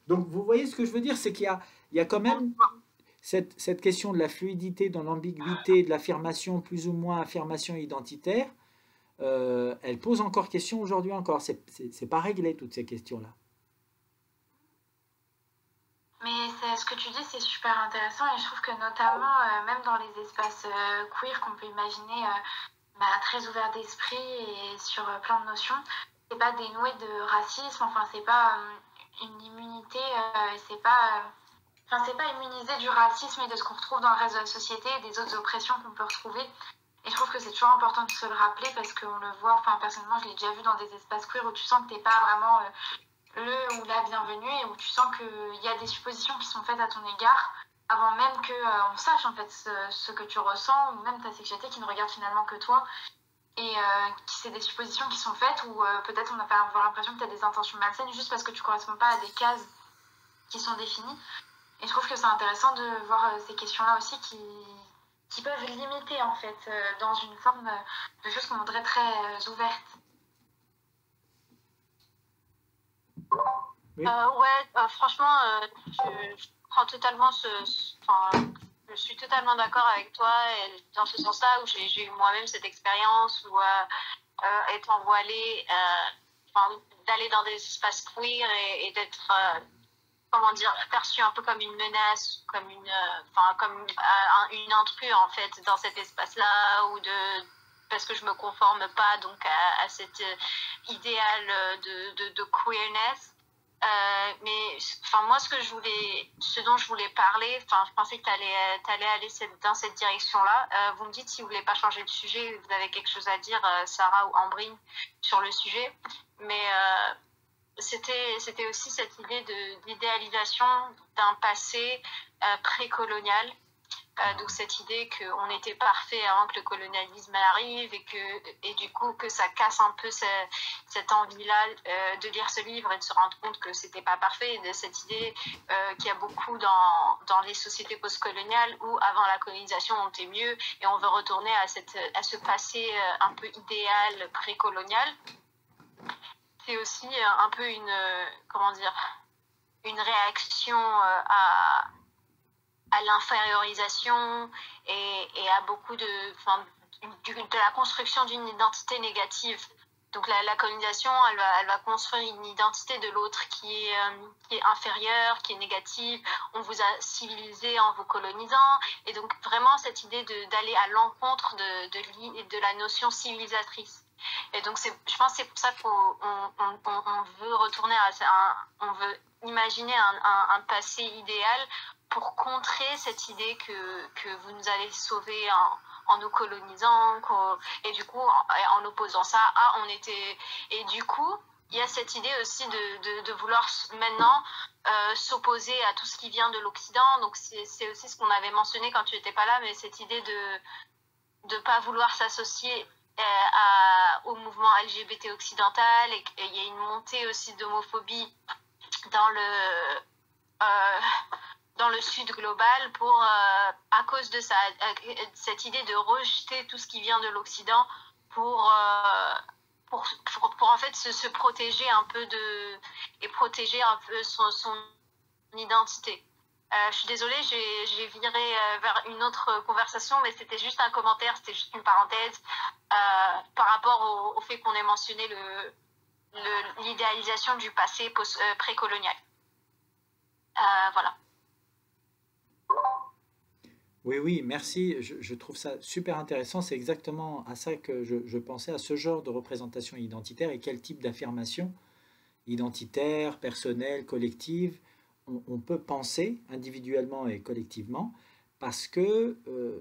Donc vous voyez ce que je veux dire, c'est qu'il y a quand même cette question de la fluidité dans l'ambiguïté, de l'affirmation, plus ou moins affirmation identitaire. Elle pose encore question aujourd'hui encore. C'est pas réglé toutes ces questions-là. Mais ce que tu dis, c'est super intéressant et je trouve que notamment, même dans les espaces queer qu'on peut imaginer très ouverts d'esprit et sur plein de notions, c'est pas dénoué de racisme, enfin c'est pas une immunité, c'est pas immunisé du racisme et de ce qu'on retrouve dans le reste de la société et des autres oppressions qu'on peut retrouver. Et je trouve que c'est toujours important de se le rappeler parce qu'on le voit, enfin personnellement je l'ai déjà vu dans des espaces queer où tu sens que t'es pas vraiment le ou la bienvenue et où tu sens qu'il y a des suppositions qui sont faites à ton égard avant même qu'on sache en fait ce que tu ressens ou même ta sexualité qui ne regarde finalement que toi. Et c'est des suppositions qui sont faites où peut-être on a pas avoir l'impression que tu as des intentions malsaines juste parce que tu corresponds pas à des cases qui sont définies. Et je trouve que c'est intéressant de voir ces questions-là aussi qui peuvent limiter en fait dans une forme de choses qu'on voudrait très ouvertes. Oui. Franchement, je prends totalement je suis totalement d'accord avec toi et dans ce sens-là où j'ai eu moi-même cette expérience où étant voilée, d'aller dans des espaces queer et d'être comment dire, perçue un peu comme une menace, comme une intruse en fait dans cet espace-là ou parce que je me conforme pas donc à cet idéal de queerness. Mais moi ce dont je voulais parler, je pensais que t'allais aller dans cette direction-là. Vous me dites si vous voulez pas changer de sujet, vous avez quelque chose à dire, Sarah ou Ambrine, sur le sujet. Mais c'était aussi cette idée d'idéalisation d'un passé précolonial. Donc cette idée qu'on était parfait avant que le colonialisme arrive et du coup que ça casse un peu cette envie-là de lire ce livre et de se rendre compte que c'était pas parfait, et de cette idée qu'il y a beaucoup dans les sociétés postcoloniales où avant la colonisation on était mieux et on veut retourner à ce passé un peu idéal précolonial. C'est aussi un peu une réaction à l'infériorisation et à beaucoup de la construction d'une identité négative. Donc la colonisation, elle va construire une identité de l'autre qui est inférieure, qui est négative. On vous a civilisé en vous colonisant. Et donc vraiment cette idée d'aller à l'encontre de la notion civilisatrice. Et donc je pense que c'est pour ça qu'on veut retourner on veut imaginer un passé idéal pour contrer cette idée que vous nous avez sauvés en nous colonisant, et du coup en opposant ça on était, et du coup il y a cette idée aussi de vouloir maintenant s'opposer à tout ce qui vient de l'Occident. Donc c'est aussi ce qu'on avait mentionné quand tu n'étais pas là, mais cette idée de pas vouloir s'associer au mouvement LGBT occidental, et il y a une montée aussi d'homophobie dans le sud global à cause de cette idée de rejeter tout ce qui vient de l'Occident pour en fait se protéger un peu et protéger un peu son identité. Je suis désolée, j'ai viré vers une autre conversation, mais c'était juste un commentaire, c'était juste une parenthèse par rapport au fait qu'on ait mentionné l'idéalisation du passé précolonial. Voilà. Oui, merci. Je trouve ça super intéressant. C'est exactement à ça que je pensais, à ce genre de représentation identitaire et quel type d'affirmation identitaire, personnelle, collective, on peut penser individuellement et collectivement, parce que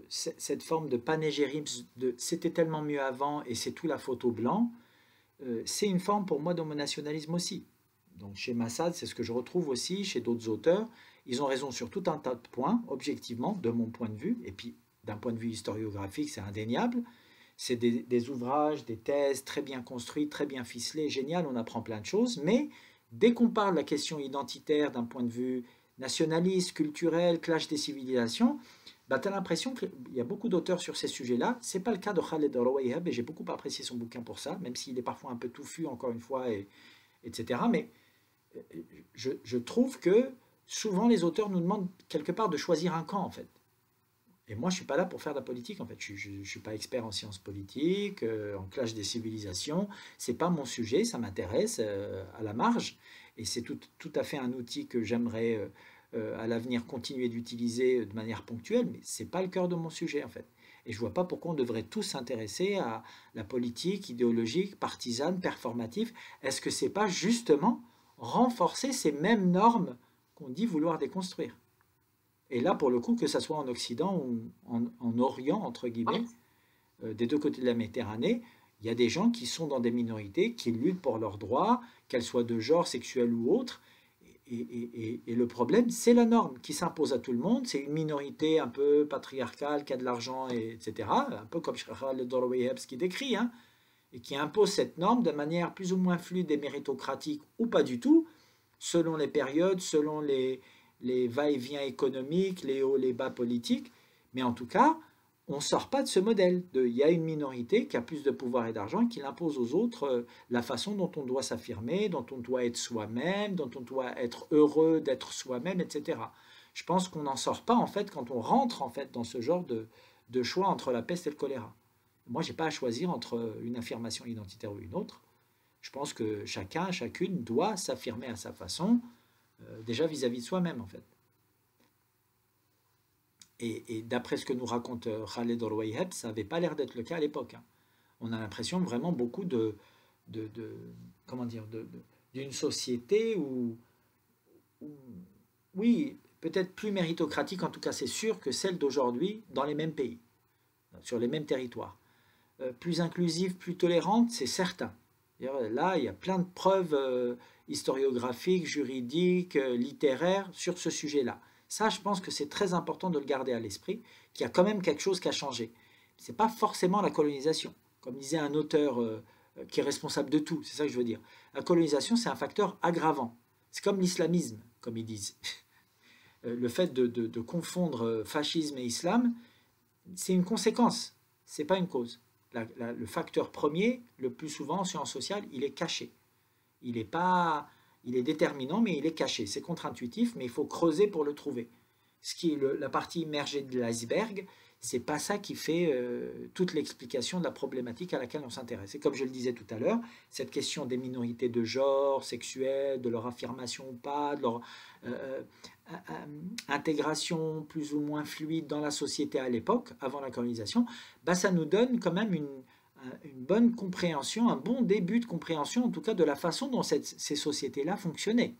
cette forme de panégérisme, de c'était tellement mieux avant et c'est tout la faute au blanc, c'est une forme pour moi d'homonationalisme aussi. Donc chez Massad, c'est ce que je retrouve aussi chez d'autres auteurs. Ils ont raison sur tout un tas de points, objectivement, de mon point de vue, et puis d'un point de vue historiographique, c'est indéniable. C'est des ouvrages, des thèses très bien construits, très bien ficelés, génial, on apprend plein de choses, mais dès qu'on parle de la question identitaire d'un point de vue nationaliste, culturel, clash des civilisations, bah, tu as l'impression qu'il y a beaucoup d'auteurs sur ces sujets-là. Ce n'est pas le cas de Khaled Rouayheb, et j'ai beaucoup apprécié son bouquin pour ça, même s'il est parfois un peu touffu, encore une fois, etc. Mais je trouve que souvent les auteurs nous demandent quelque part de choisir un camp, en fait. Et moi, je ne suis pas là pour faire de la politique, en fait. Je ne suis pas expert en sciences politiques, en clash des civilisations. Ce n'est pas mon sujet, ça m'intéresse à la marge. Et c'est tout à fait un outil que j'aimerais à l'avenir continuer d'utiliser de manière ponctuelle, mais ce n'est pas le cœur de mon sujet, en fait. Et je ne vois pas pourquoi on devrait tous s'intéresser à la politique idéologique, partisane, performative. Est-ce que ce n'est pas justement renforcer ces mêmes normes qu'on dit vouloir déconstruire? Et là, pour le coup, que ce soit en Occident ou en Orient, entre guillemets, des deux côtés de la Méditerranée, il y a des gens qui sont dans des minorités, qui luttent pour leurs droits, qu'elles soient de genre, sexuel ou autre. Et le problème, c'est la norme qui s'impose à tout le monde. C'est une minorité un peu patriarcale, qui a de l'argent, etc. Un peu comme Khaled Rouayheb qui décrit, hein, et qui impose cette norme de manière plus ou moins fluide et méritocratique, ou pas du tout, selon les périodes, selon les va-et-vient économiques, les hauts, les bas politiques, mais en tout cas, on ne sort pas de ce modèle. Il y a une minorité qui a plus de pouvoir et d'argent et qui impose aux autres la façon dont on doit s'affirmer, dont on doit être soi-même, dont on doit être heureux d'être soi-même, etc. Je pense qu'on n'en sort pas, en fait, quand on rentre, en fait, dans ce genre de choix entre la peste et le choléra. Moi, je n'ai pas à choisir entre une affirmation identitaire ou une autre. Je pense que chacun, chacune doit s'affirmer à sa façon, déjà vis-à-vis de soi-même, en fait. Et d'après ce que nous raconte Khaled Rouayheb, ça n'avait pas l'air d'être le cas à l'époque. Hein. On a l'impression vraiment beaucoup comment dire, d'une société où, oui, peut-être plus méritocratique, en tout cas c'est sûr, que celle d'aujourd'hui dans les mêmes pays, sur les mêmes territoires. Plus inclusive, plus tolérante, c'est certain. Là, il y a plein de preuves historiographiques, juridiques, littéraires sur ce sujet-là. Ça, je pense que c'est très important de le garder à l'esprit, qu'il y a quand même quelque chose qui a changé. Ce n'est pas forcément la colonisation. Comme disait un auteur qui est responsable de tout, c'est ça que je veux dire. La colonisation, c'est un facteur aggravant. C'est comme l'islamisme, comme ils disent. Le fait de confondre fascisme et islam, c'est une conséquence, ce n'est pas une cause. Le facteur premier, le plus souvent en sciences sociales, il est caché. Il est déterminant, mais il est caché. C'est contre-intuitif, mais il faut creuser pour le trouver. Ce qui est la partie immergée de l'iceberg, c'est pas ça qui fait toute l'explication de la problématique à laquelle on s'intéresse. Et comme je le disais tout à l'heure, cette question des minorités de genre, sexuelles, de leur affirmation ou pas, de leur intégration plus ou moins fluide dans la société à l'époque, avant la colonisation, bah, ça nous donne quand même une bonne compréhension, un bon début de compréhension, en tout cas de la façon dont ces sociétés-là fonctionnaient.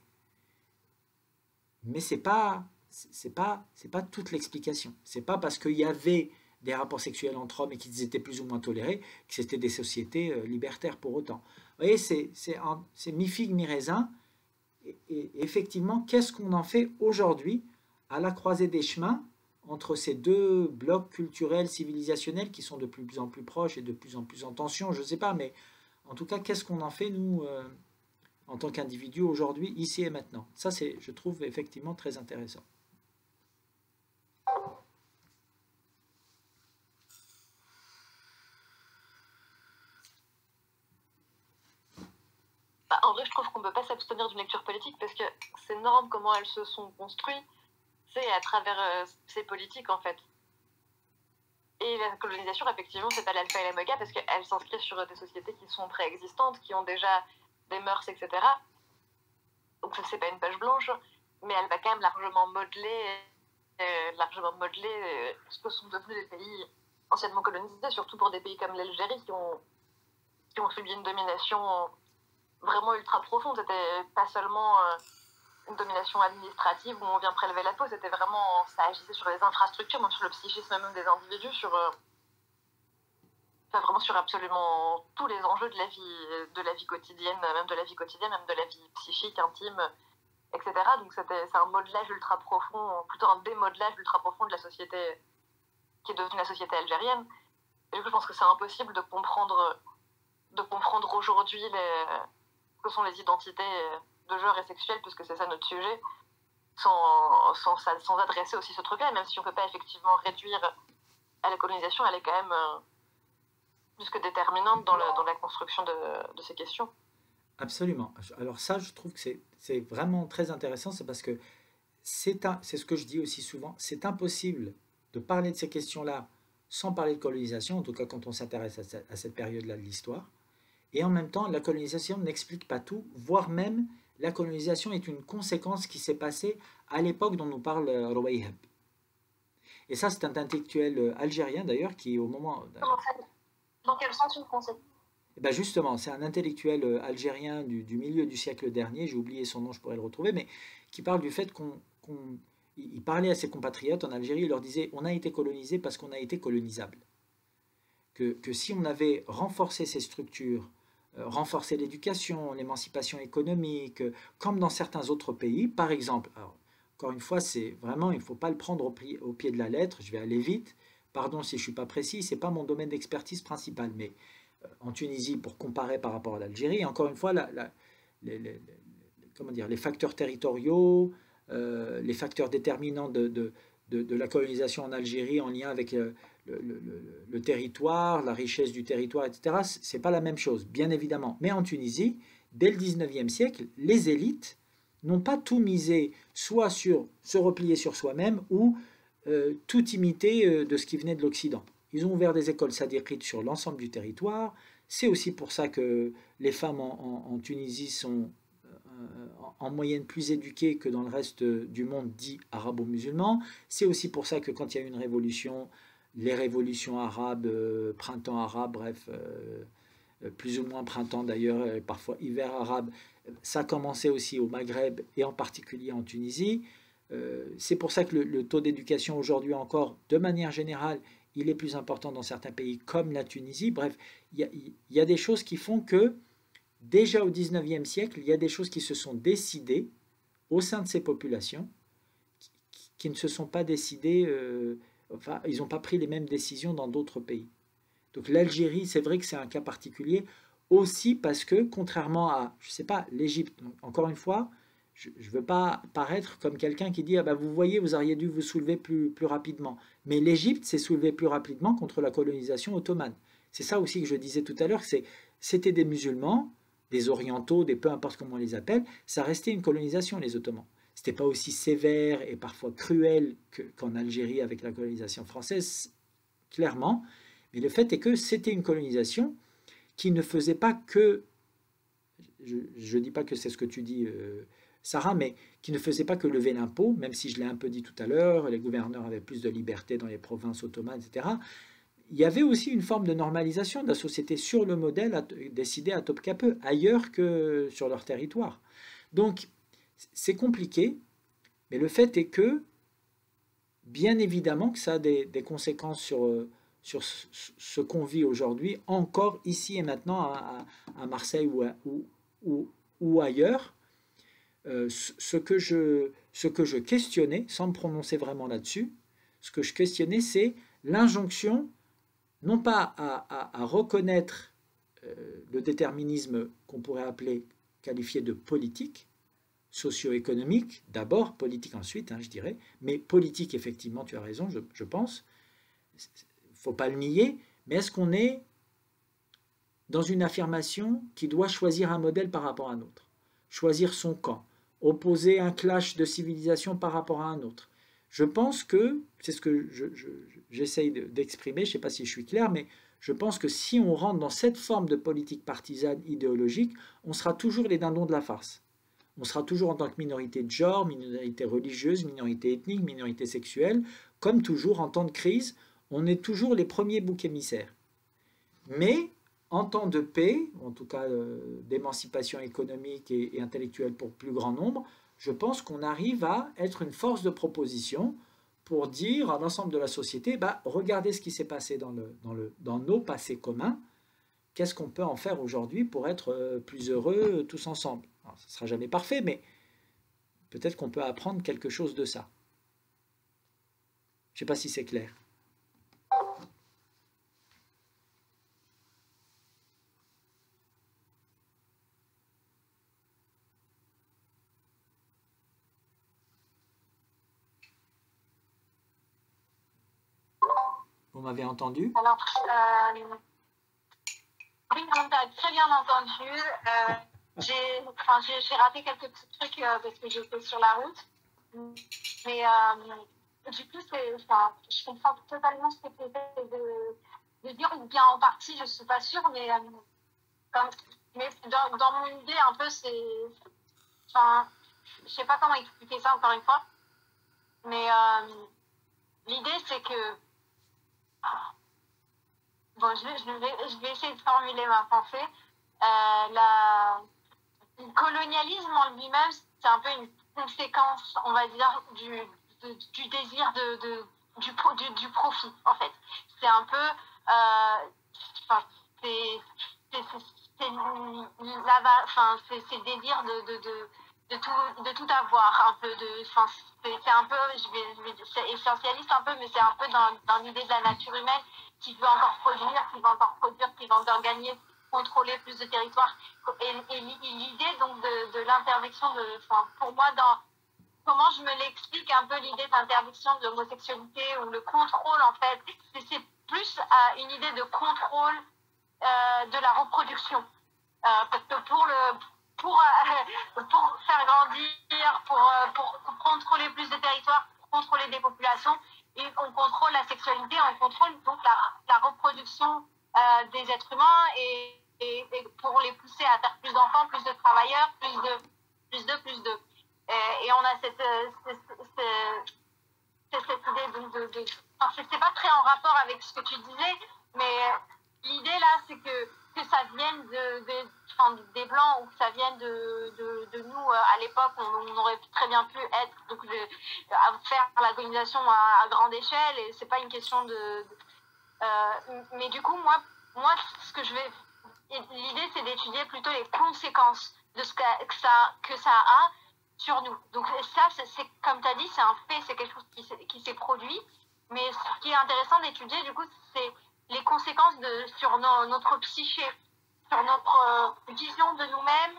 Mais c'est pas toute l'explication. C'est pas parce qu'il y avait des rapports sexuels entre hommes et qu'ils étaient plus ou moins tolérés que c'était des sociétés libertaires pour autant. Vous voyez, c'est mi-figue, mi-raisin. Et effectivement, qu'est-ce qu'on en fait aujourd'hui à la croisée des chemins entre ces deux blocs culturels, civilisationnels qui sont de plus en plus proches et de plus en plus en tension, je ne sais pas, mais en tout cas, qu'est-ce qu'on en fait, nous, en tant qu'individus, aujourd'hui, ici et maintenant? Ça, je trouve effectivement très intéressant. En vrai, je trouve qu'on ne peut pas s'abstenir d'une lecture politique parce que ces normes, comment elles se sont construites, c'est à travers ces politiques, en fait. Et la colonisation, effectivement, c'est pas l'alpha et l'oméga parce qu'elle s'inscrit sur des sociétés qui sont préexistantes, qui ont déjà des mœurs, etc. Donc, c'est pas une page blanche, mais elle va quand même largement modeler ce que sont devenus les pays anciennement colonisés, surtout pour des pays comme l'Algérie qui ont subi une domination vraiment ultra profonde. C'était pas seulement une domination administrative où on vient prélever la peau, c'était vraiment, ça agissait sur les infrastructures, même sur le psychisme même des individus, vraiment sur absolument tous les enjeux de la vie quotidienne, même de la vie quotidienne, même de la vie psychique, intime, etc. Donc c'est un modelage ultra profond, plutôt un démodelage ultra profond de la société qui est devenue la société algérienne. Et du coup, je pense que c'est impossible de comprendre aujourd'hui que sont les identités de genre et sexuelles, puisque c'est ça notre sujet, sans adresser aussi ce truc-là, même si on ne peut pas effectivement réduire à la colonisation, elle est quand même plus que déterminante dans la construction de ces questions. Absolument. Alors ça, je trouve que c'est vraiment très intéressant, c'est parce que c'est ce que je dis aussi souvent, c'est impossible de parler de ces questions-là sans parler de colonisation, en tout cas quand on s'intéresse à cette période-là de l'histoire. Et en même temps, la colonisation n'explique pas tout, voire même la colonisation est une conséquence qui s'est passée à l'époque dont nous parle Rouaïhab. Et ça, c'est un intellectuel algérien d'ailleurs qui, au moment... Dans quel sens une conséquence? Ben justement, c'est un intellectuel algérien du milieu du siècle dernier, j'ai oublié son nom, je pourrais le retrouver, mais qui parle du fait il parlait à ses compatriotes en Algérie, il leur disait on a été colonisé parce qu'on a été colonisable. Que si on avait renforcé ces structures, renforcé l'éducation, l'émancipation économique, comme dans certains autres pays, par exemple, alors, encore une fois, c'est vraiment, il ne faut pas le prendre au pied de la lettre, je vais aller vite, pardon si je ne suis pas précis, ce n'est pas mon domaine d'expertise principal, mais en Tunisie, pour comparer par rapport à l'Algérie, encore une fois, les facteurs territoriaux, les facteurs déterminants de la colonisation en Algérie en lien avec le territoire, la richesse du territoire, etc., ce n'est pas la même chose, bien évidemment. Mais en Tunisie, dès le 19e siècle, les élites n'ont pas tout misé, soit sur se replier sur soi-même, ou tout imiter de ce qui venait de l'Occident. Ils ont ouvert des écoles sadiqites sur l'ensemble du territoire. C'est aussi pour ça que les femmes en Tunisie sont en moyenne plus éduquées que dans le reste du monde dit arabo-musulman. C'est aussi pour ça que quand il y a eu une révolution, les révolutions arabes, printemps arabe, bref, plus ou moins printemps d'ailleurs, parfois hiver arabe, ça a commencé aussi au Maghreb et en particulier en Tunisie. C'est pour ça que le taux d'éducation aujourd'hui encore, de manière générale, il est plus important dans certains pays comme la Tunisie. Bref, il y a des choses qui font que, déjà au XIXe siècle, il y a des choses qui se sont décidées au sein de ces populations, qui ne se sont pas décidées, enfin, ils n'ont pas pris les mêmes décisions dans d'autres pays. Donc l'Algérie, c'est vrai que c'est un cas particulier, aussi parce que, contrairement à, je ne sais pas, l'Égypte, encore une fois, je ne veux pas paraître comme quelqu'un qui dit ah ben vous voyez, vous auriez dû vous soulever plus rapidement. Mais l'Égypte s'est soulevée plus rapidement contre la colonisation ottomane. C'est ça aussi que je disais tout à l'heure, c'était des musulmans, des orientaux, peu importe comment on les appelle, ça restait une colonisation, les Ottomans. Ce n'était pas aussi sévère et parfois cruel qu'en Algérie avec la colonisation française, clairement. Mais le fait est que c'était une colonisation qui ne faisait pas que, je ne dis pas que c'est ce que tu dis, Sarah, mais qui ne faisait pas que lever l'impôt, même si je l'ai un peu dit tout à l'heure, les gouverneurs avaient plus de liberté dans les provinces ottomanes, etc. Il y avait aussi une forme de normalisation de la société sur le modèle décidé à Topkapı, ailleurs que sur leur territoire. Donc, c'est compliqué, mais le fait est que, bien évidemment que ça a des conséquences sur ce qu'on vit aujourd'hui, encore ici et maintenant à Marseille ou ailleurs. Ce que je questionnais, sans me prononcer vraiment là-dessus, ce que je questionnais, c'est l'injonction, non pas à reconnaître le déterminisme qu'on pourrait qualifier de politique, socio-économique, d'abord, politique ensuite, je dirais, mais politique, effectivement, tu as raison, je pense, il ne faut pas le nier, mais est-ce qu'on est dans une affirmation qui doit choisir un modèle par rapport à un autre, choisir son camp, opposer un clash de civilisation par rapport à un autre. Je pense que, c'est ce que j'essaye d'exprimer, je ne sais pas si je suis clair, mais je pense que si on rentre dans cette forme de politique partisane idéologique, on sera toujours les dindons de la farce. On sera toujours en tant que minorité de genre, minorité religieuse, minorité ethnique, minorité sexuelle, comme toujours en temps de crise, on est toujours les premiers boucs émissaires. Mais en temps de paix, en tout cas d'émancipation économique et intellectuelle pour plus grand nombre, je pense qu'on arrive à être une force de proposition pour dire à l'ensemble de la société, bah, regardez ce qui s'est passé dans nos passés communs, qu'est-ce qu'on peut en faire aujourd'hui pour être plus heureux tous ensemble. Alors, ce ne sera jamais parfait, mais peut-être qu'on peut apprendre quelque chose de ça. Je ne sais pas si c'est clair. Vous m'avez entendu? Alors, oui, on t'a très bien entendu. J'ai raté quelques petits trucs parce que j'étais sur la route. Mais du coup, je comprends totalement ce que tu essaies de dire, ou bien en partie, je ne suis pas sûre, mais dans mon idée, un peu, c'est. Enfin, je ne sais pas comment expliquer ça encore une fois, mais l'idée, c'est que. Bon, je vais essayer de formuler ma pensée. Le colonialisme en lui-même, c'est un peu une conséquence, on va dire, du désir du profit, en fait. C'est un peu... c'est le désir de tout avoir, un peu c'est un peu, c'est essentialiste un peu, mais c'est un peu dans l'idée de la nature humaine qui veut encore produire, qui va encore gagner, contrôler plus de territoire. Et l'idée donc de l'interdiction pour moi, comment je me l'explique un peu l'idée d'interdiction de l'homosexualité ou le contrôle, en fait, c'est plus une idée de contrôle de la reproduction. Parce que pour faire grandir, pour contrôler plus de territoires, pour contrôler des populations, et on contrôle la sexualité, on contrôle donc la reproduction des êtres humains et pour les pousser à faire plus d'enfants, plus de travailleurs, plus de. Et on a cette idée de c'est pas très en rapport avec ce que tu disais, mais l'idée là, c'est que ça vienne des Blancs ou que ça vienne de nous à l'époque, on aurait très bien pu être, donc faire la colonisation à grande échelle, et c'est pas une question mais du coup, moi ce que je vais... L'idée, c'est d'étudier plutôt les conséquences de ce que ça a sur nous. Donc ça, c'est comme tu as dit, c'est un fait, c'est quelque chose qui s'est produit. Mais ce qui est intéressant d'étudier, du coup, c'est les conséquences sur notre psyché, sur notre vision de nous-mêmes,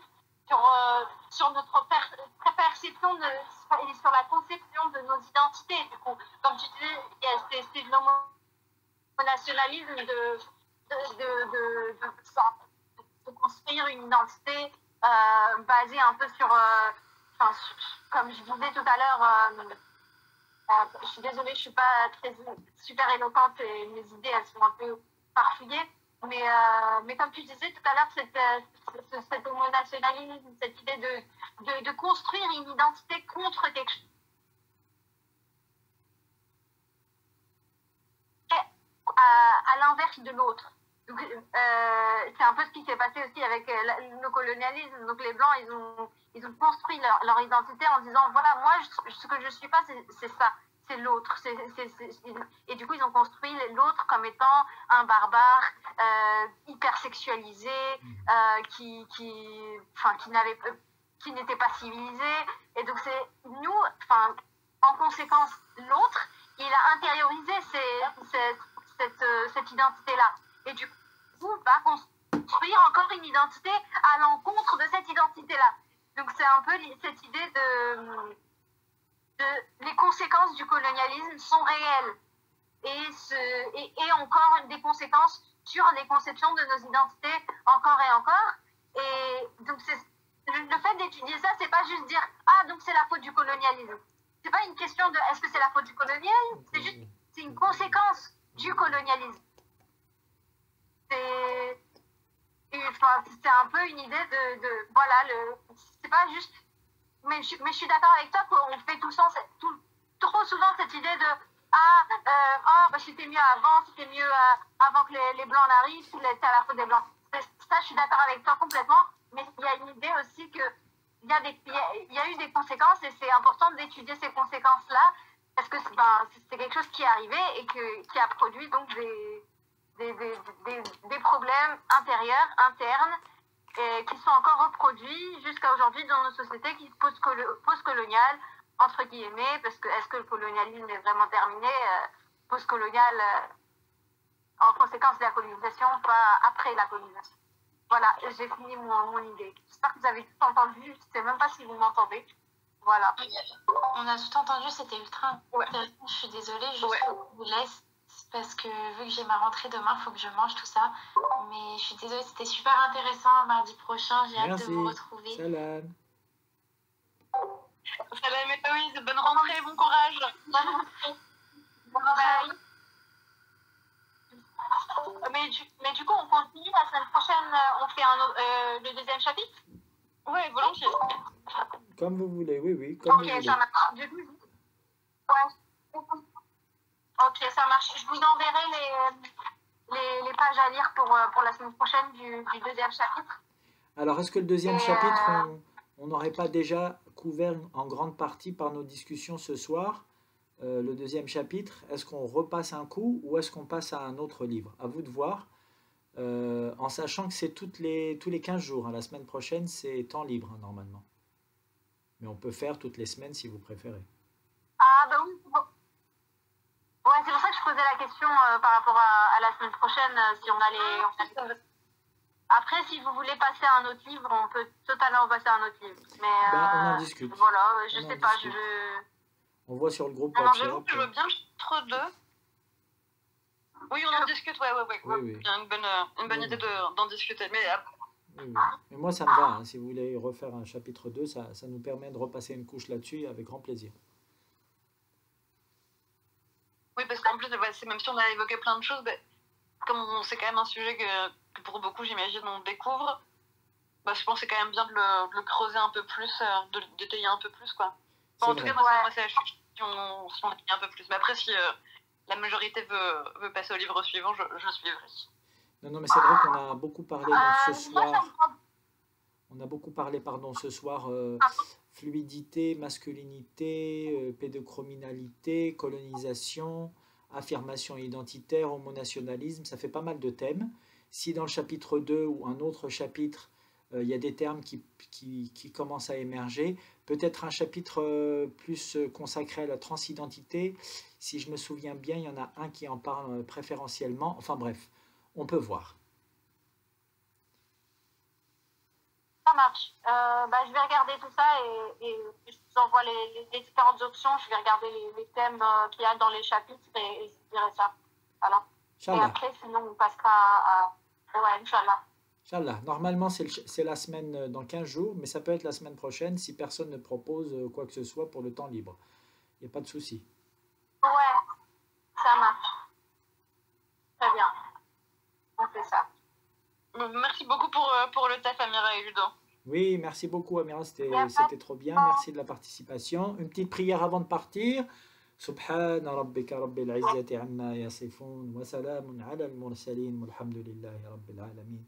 sur notre perception et sur la conception de nos identités. Du coup, comme tu disais, c'est l'homonationalisme de construire une identité basée un peu sur, comme je disais tout à l'heure, je suis désolée, je ne suis pas super éloquente et mes idées, elles sont un peu farfouillées, mais comme tu disais tout à l'heure, cet homonationalisme, cette idée de construire une identité contre quelque chose, à l'inverse de l'autre. Donc, c'est un peu ce qui s'est passé aussi avec le colonialisme. Donc les Blancs, ils ont construit leur identité en disant, voilà, moi, ce que je ne suis pas, c'est ça, c'est l'autre. Et du coup, ils ont construit l'autre comme étant un barbare, hyper sexualisé, qui n'était pas civilisé. Et donc c'est nous, en conséquence, l'autre, il a intériorisé cette identité-là. Et du coup, va construire encore une identité à l'encontre de cette identité-là. Donc c'est un peu cette idée les conséquences du colonialisme sont réelles. Et encore des conséquences sur les conceptions de nos identités encore et encore. Et donc le fait d'étudier ça, c'est pas juste dire « Ah, donc c'est la faute du colonialisme ». C'est pas une question de « Est-ce que c'est la faute du colonialisme ?» C'est une conséquence du colonialisme. C'est un peu une idée voilà, c'est pas juste... Mais je suis d'accord avec toi qu'on fait trop souvent cette idée de c'était mieux avant, c'était mieux avant que les Blancs n'arrivent, c'était à la faute des Blancs. ça, je suis d'accord avec toi complètement. Mais il y a une idée aussi que il y a eu des conséquences et c'est important d'étudier ces conséquences-là parce que c'est quelque chose qui est arrivé et qui a produit donc des problèmes intérieurs, internes, et qui sont encore reproduits jusqu'à aujourd'hui dans nos sociétés qui post-coloniales, entre guillemets, parce que est-ce que le colonialisme est vraiment terminé post-colonial en conséquence de la colonisation, pas après la colonisation. Voilà, j'ai fini mon idée. J'espère que vous avez tout entendu. Je ne sais même pas si vous m'entendez. Voilà. On a tout entendu, c'était ultra intéressant. Je suis désolée, je vous laisse parce que vu que j'ai ma rentrée demain, il faut que je mange tout ça. Mais je suis désolée, c'était super intéressant. Mardi prochain, j'ai hâte de vous retrouver. Salam. Salam Héloïse, bonne rentrée, bon courage. Bon courage. Mais du coup, on continue la semaine prochaine, on fait le deuxième chapitre? Oui, volontiers. Comme vous voulez, oui, comme vous voulez. Ça marche. Du coup, ok, ça marche. Je vous enverrai les pages à lire pour la semaine prochaine du deuxième chapitre. Alors, est-ce que le deuxième chapitre, on n'aurait pas déjà couvert en grande partie par nos discussions ce soir le deuxième chapitre? Est-ce qu'on repasse un coup ou est-ce qu'on passe à un autre livre? À vous de voir, en sachant que c'est tous les 15 jours. Hein. La semaine prochaine, c'est temps libre, hein, normalement. Mais on peut faire toutes les semaines si vous préférez. Ah, bah oui. Ouais, c'est pour ça que je posais la question par rapport à la semaine prochaine, si on allait... Après, si vous voulez passer à un autre livre, on peut totalement passer à un autre livre. Mais on en discute. Voilà, je sais pas, je veux... On voit sur le groupe Alors, WhatsApp. j'avoue que je veux bien le chapitre 2. Oui, on en discute, ouais. Oui. Il y a une bonne idée d'en discuter. Mais oui. Mais moi, ça me va. Hein. Si vous voulez refaire un chapitre 2, ça nous permet de repasser une couche là-dessus avec grand plaisir. Oui, parce qu'en plus, même si on a évoqué plein de choses, comme c'est quand même un sujet que pour beaucoup, j'imagine, on découvre, je pense que c'est quand même bien de le creuser un peu plus, de le détailler un peu plus, quoi. En tout cas, moi, c'est si on détaille un peu plus. Mais après, si la majorité veut passer au livre suivant, je suivrai. Non, mais c'est vrai qu'on a beaucoup parlé ce soir. On a beaucoup parlé, ce soir, fluidité, masculinité, pédocriminalité, colonisation, affirmation identitaire, homonationalisme. Ça fait pas mal de thèmes. Si dans le chapitre 2 ou un autre chapitre, il y a des termes qui commencent à émerger, peut-être un chapitre plus consacré à la transidentité. Si je me souviens bien, il y en a un qui en parle préférentiellement. Enfin bref, on peut voir. Ça marche. Je vais regarder tout ça et je vous envoie les différentes options. Je vais regarder les thèmes qu'il y a dans les chapitres et je dirai ça. Voilà. Inch'Allah. Et après, sinon, on passera à... Ouais, Inch'Allah. Inch'Allah. Normalement, c'est la semaine dans 15 jours, mais ça peut être la semaine prochaine si personne ne propose quoi que ce soit pour le temps libre. Il n'y a pas de souci. Ouais, ça marche. Très bien. On fait ça. Merci beaucoup pour le taf, Amira et Ludo. Oui, merci beaucoup, Amira, c'était trop bien. Merci de la participation. Une petite prière avant de partir. Subhana rabbika rabbil izzati amma yasifun wa salamun ala al-mursalin walhamdulillahi rabbil alamin.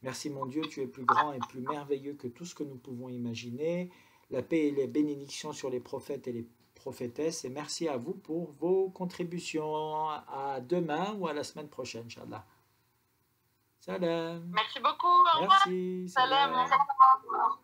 Merci mon Dieu, tu es plus grand et plus merveilleux que tout ce que nous pouvons imaginer. La paix et les bénédictions sur les prophètes et les prophétesses. Et merci à vous pour vos contributions. À demain ou à la semaine prochaine, Inch'Allah. Salam. Merci beaucoup. Au revoir. Merci. Salam. Salam.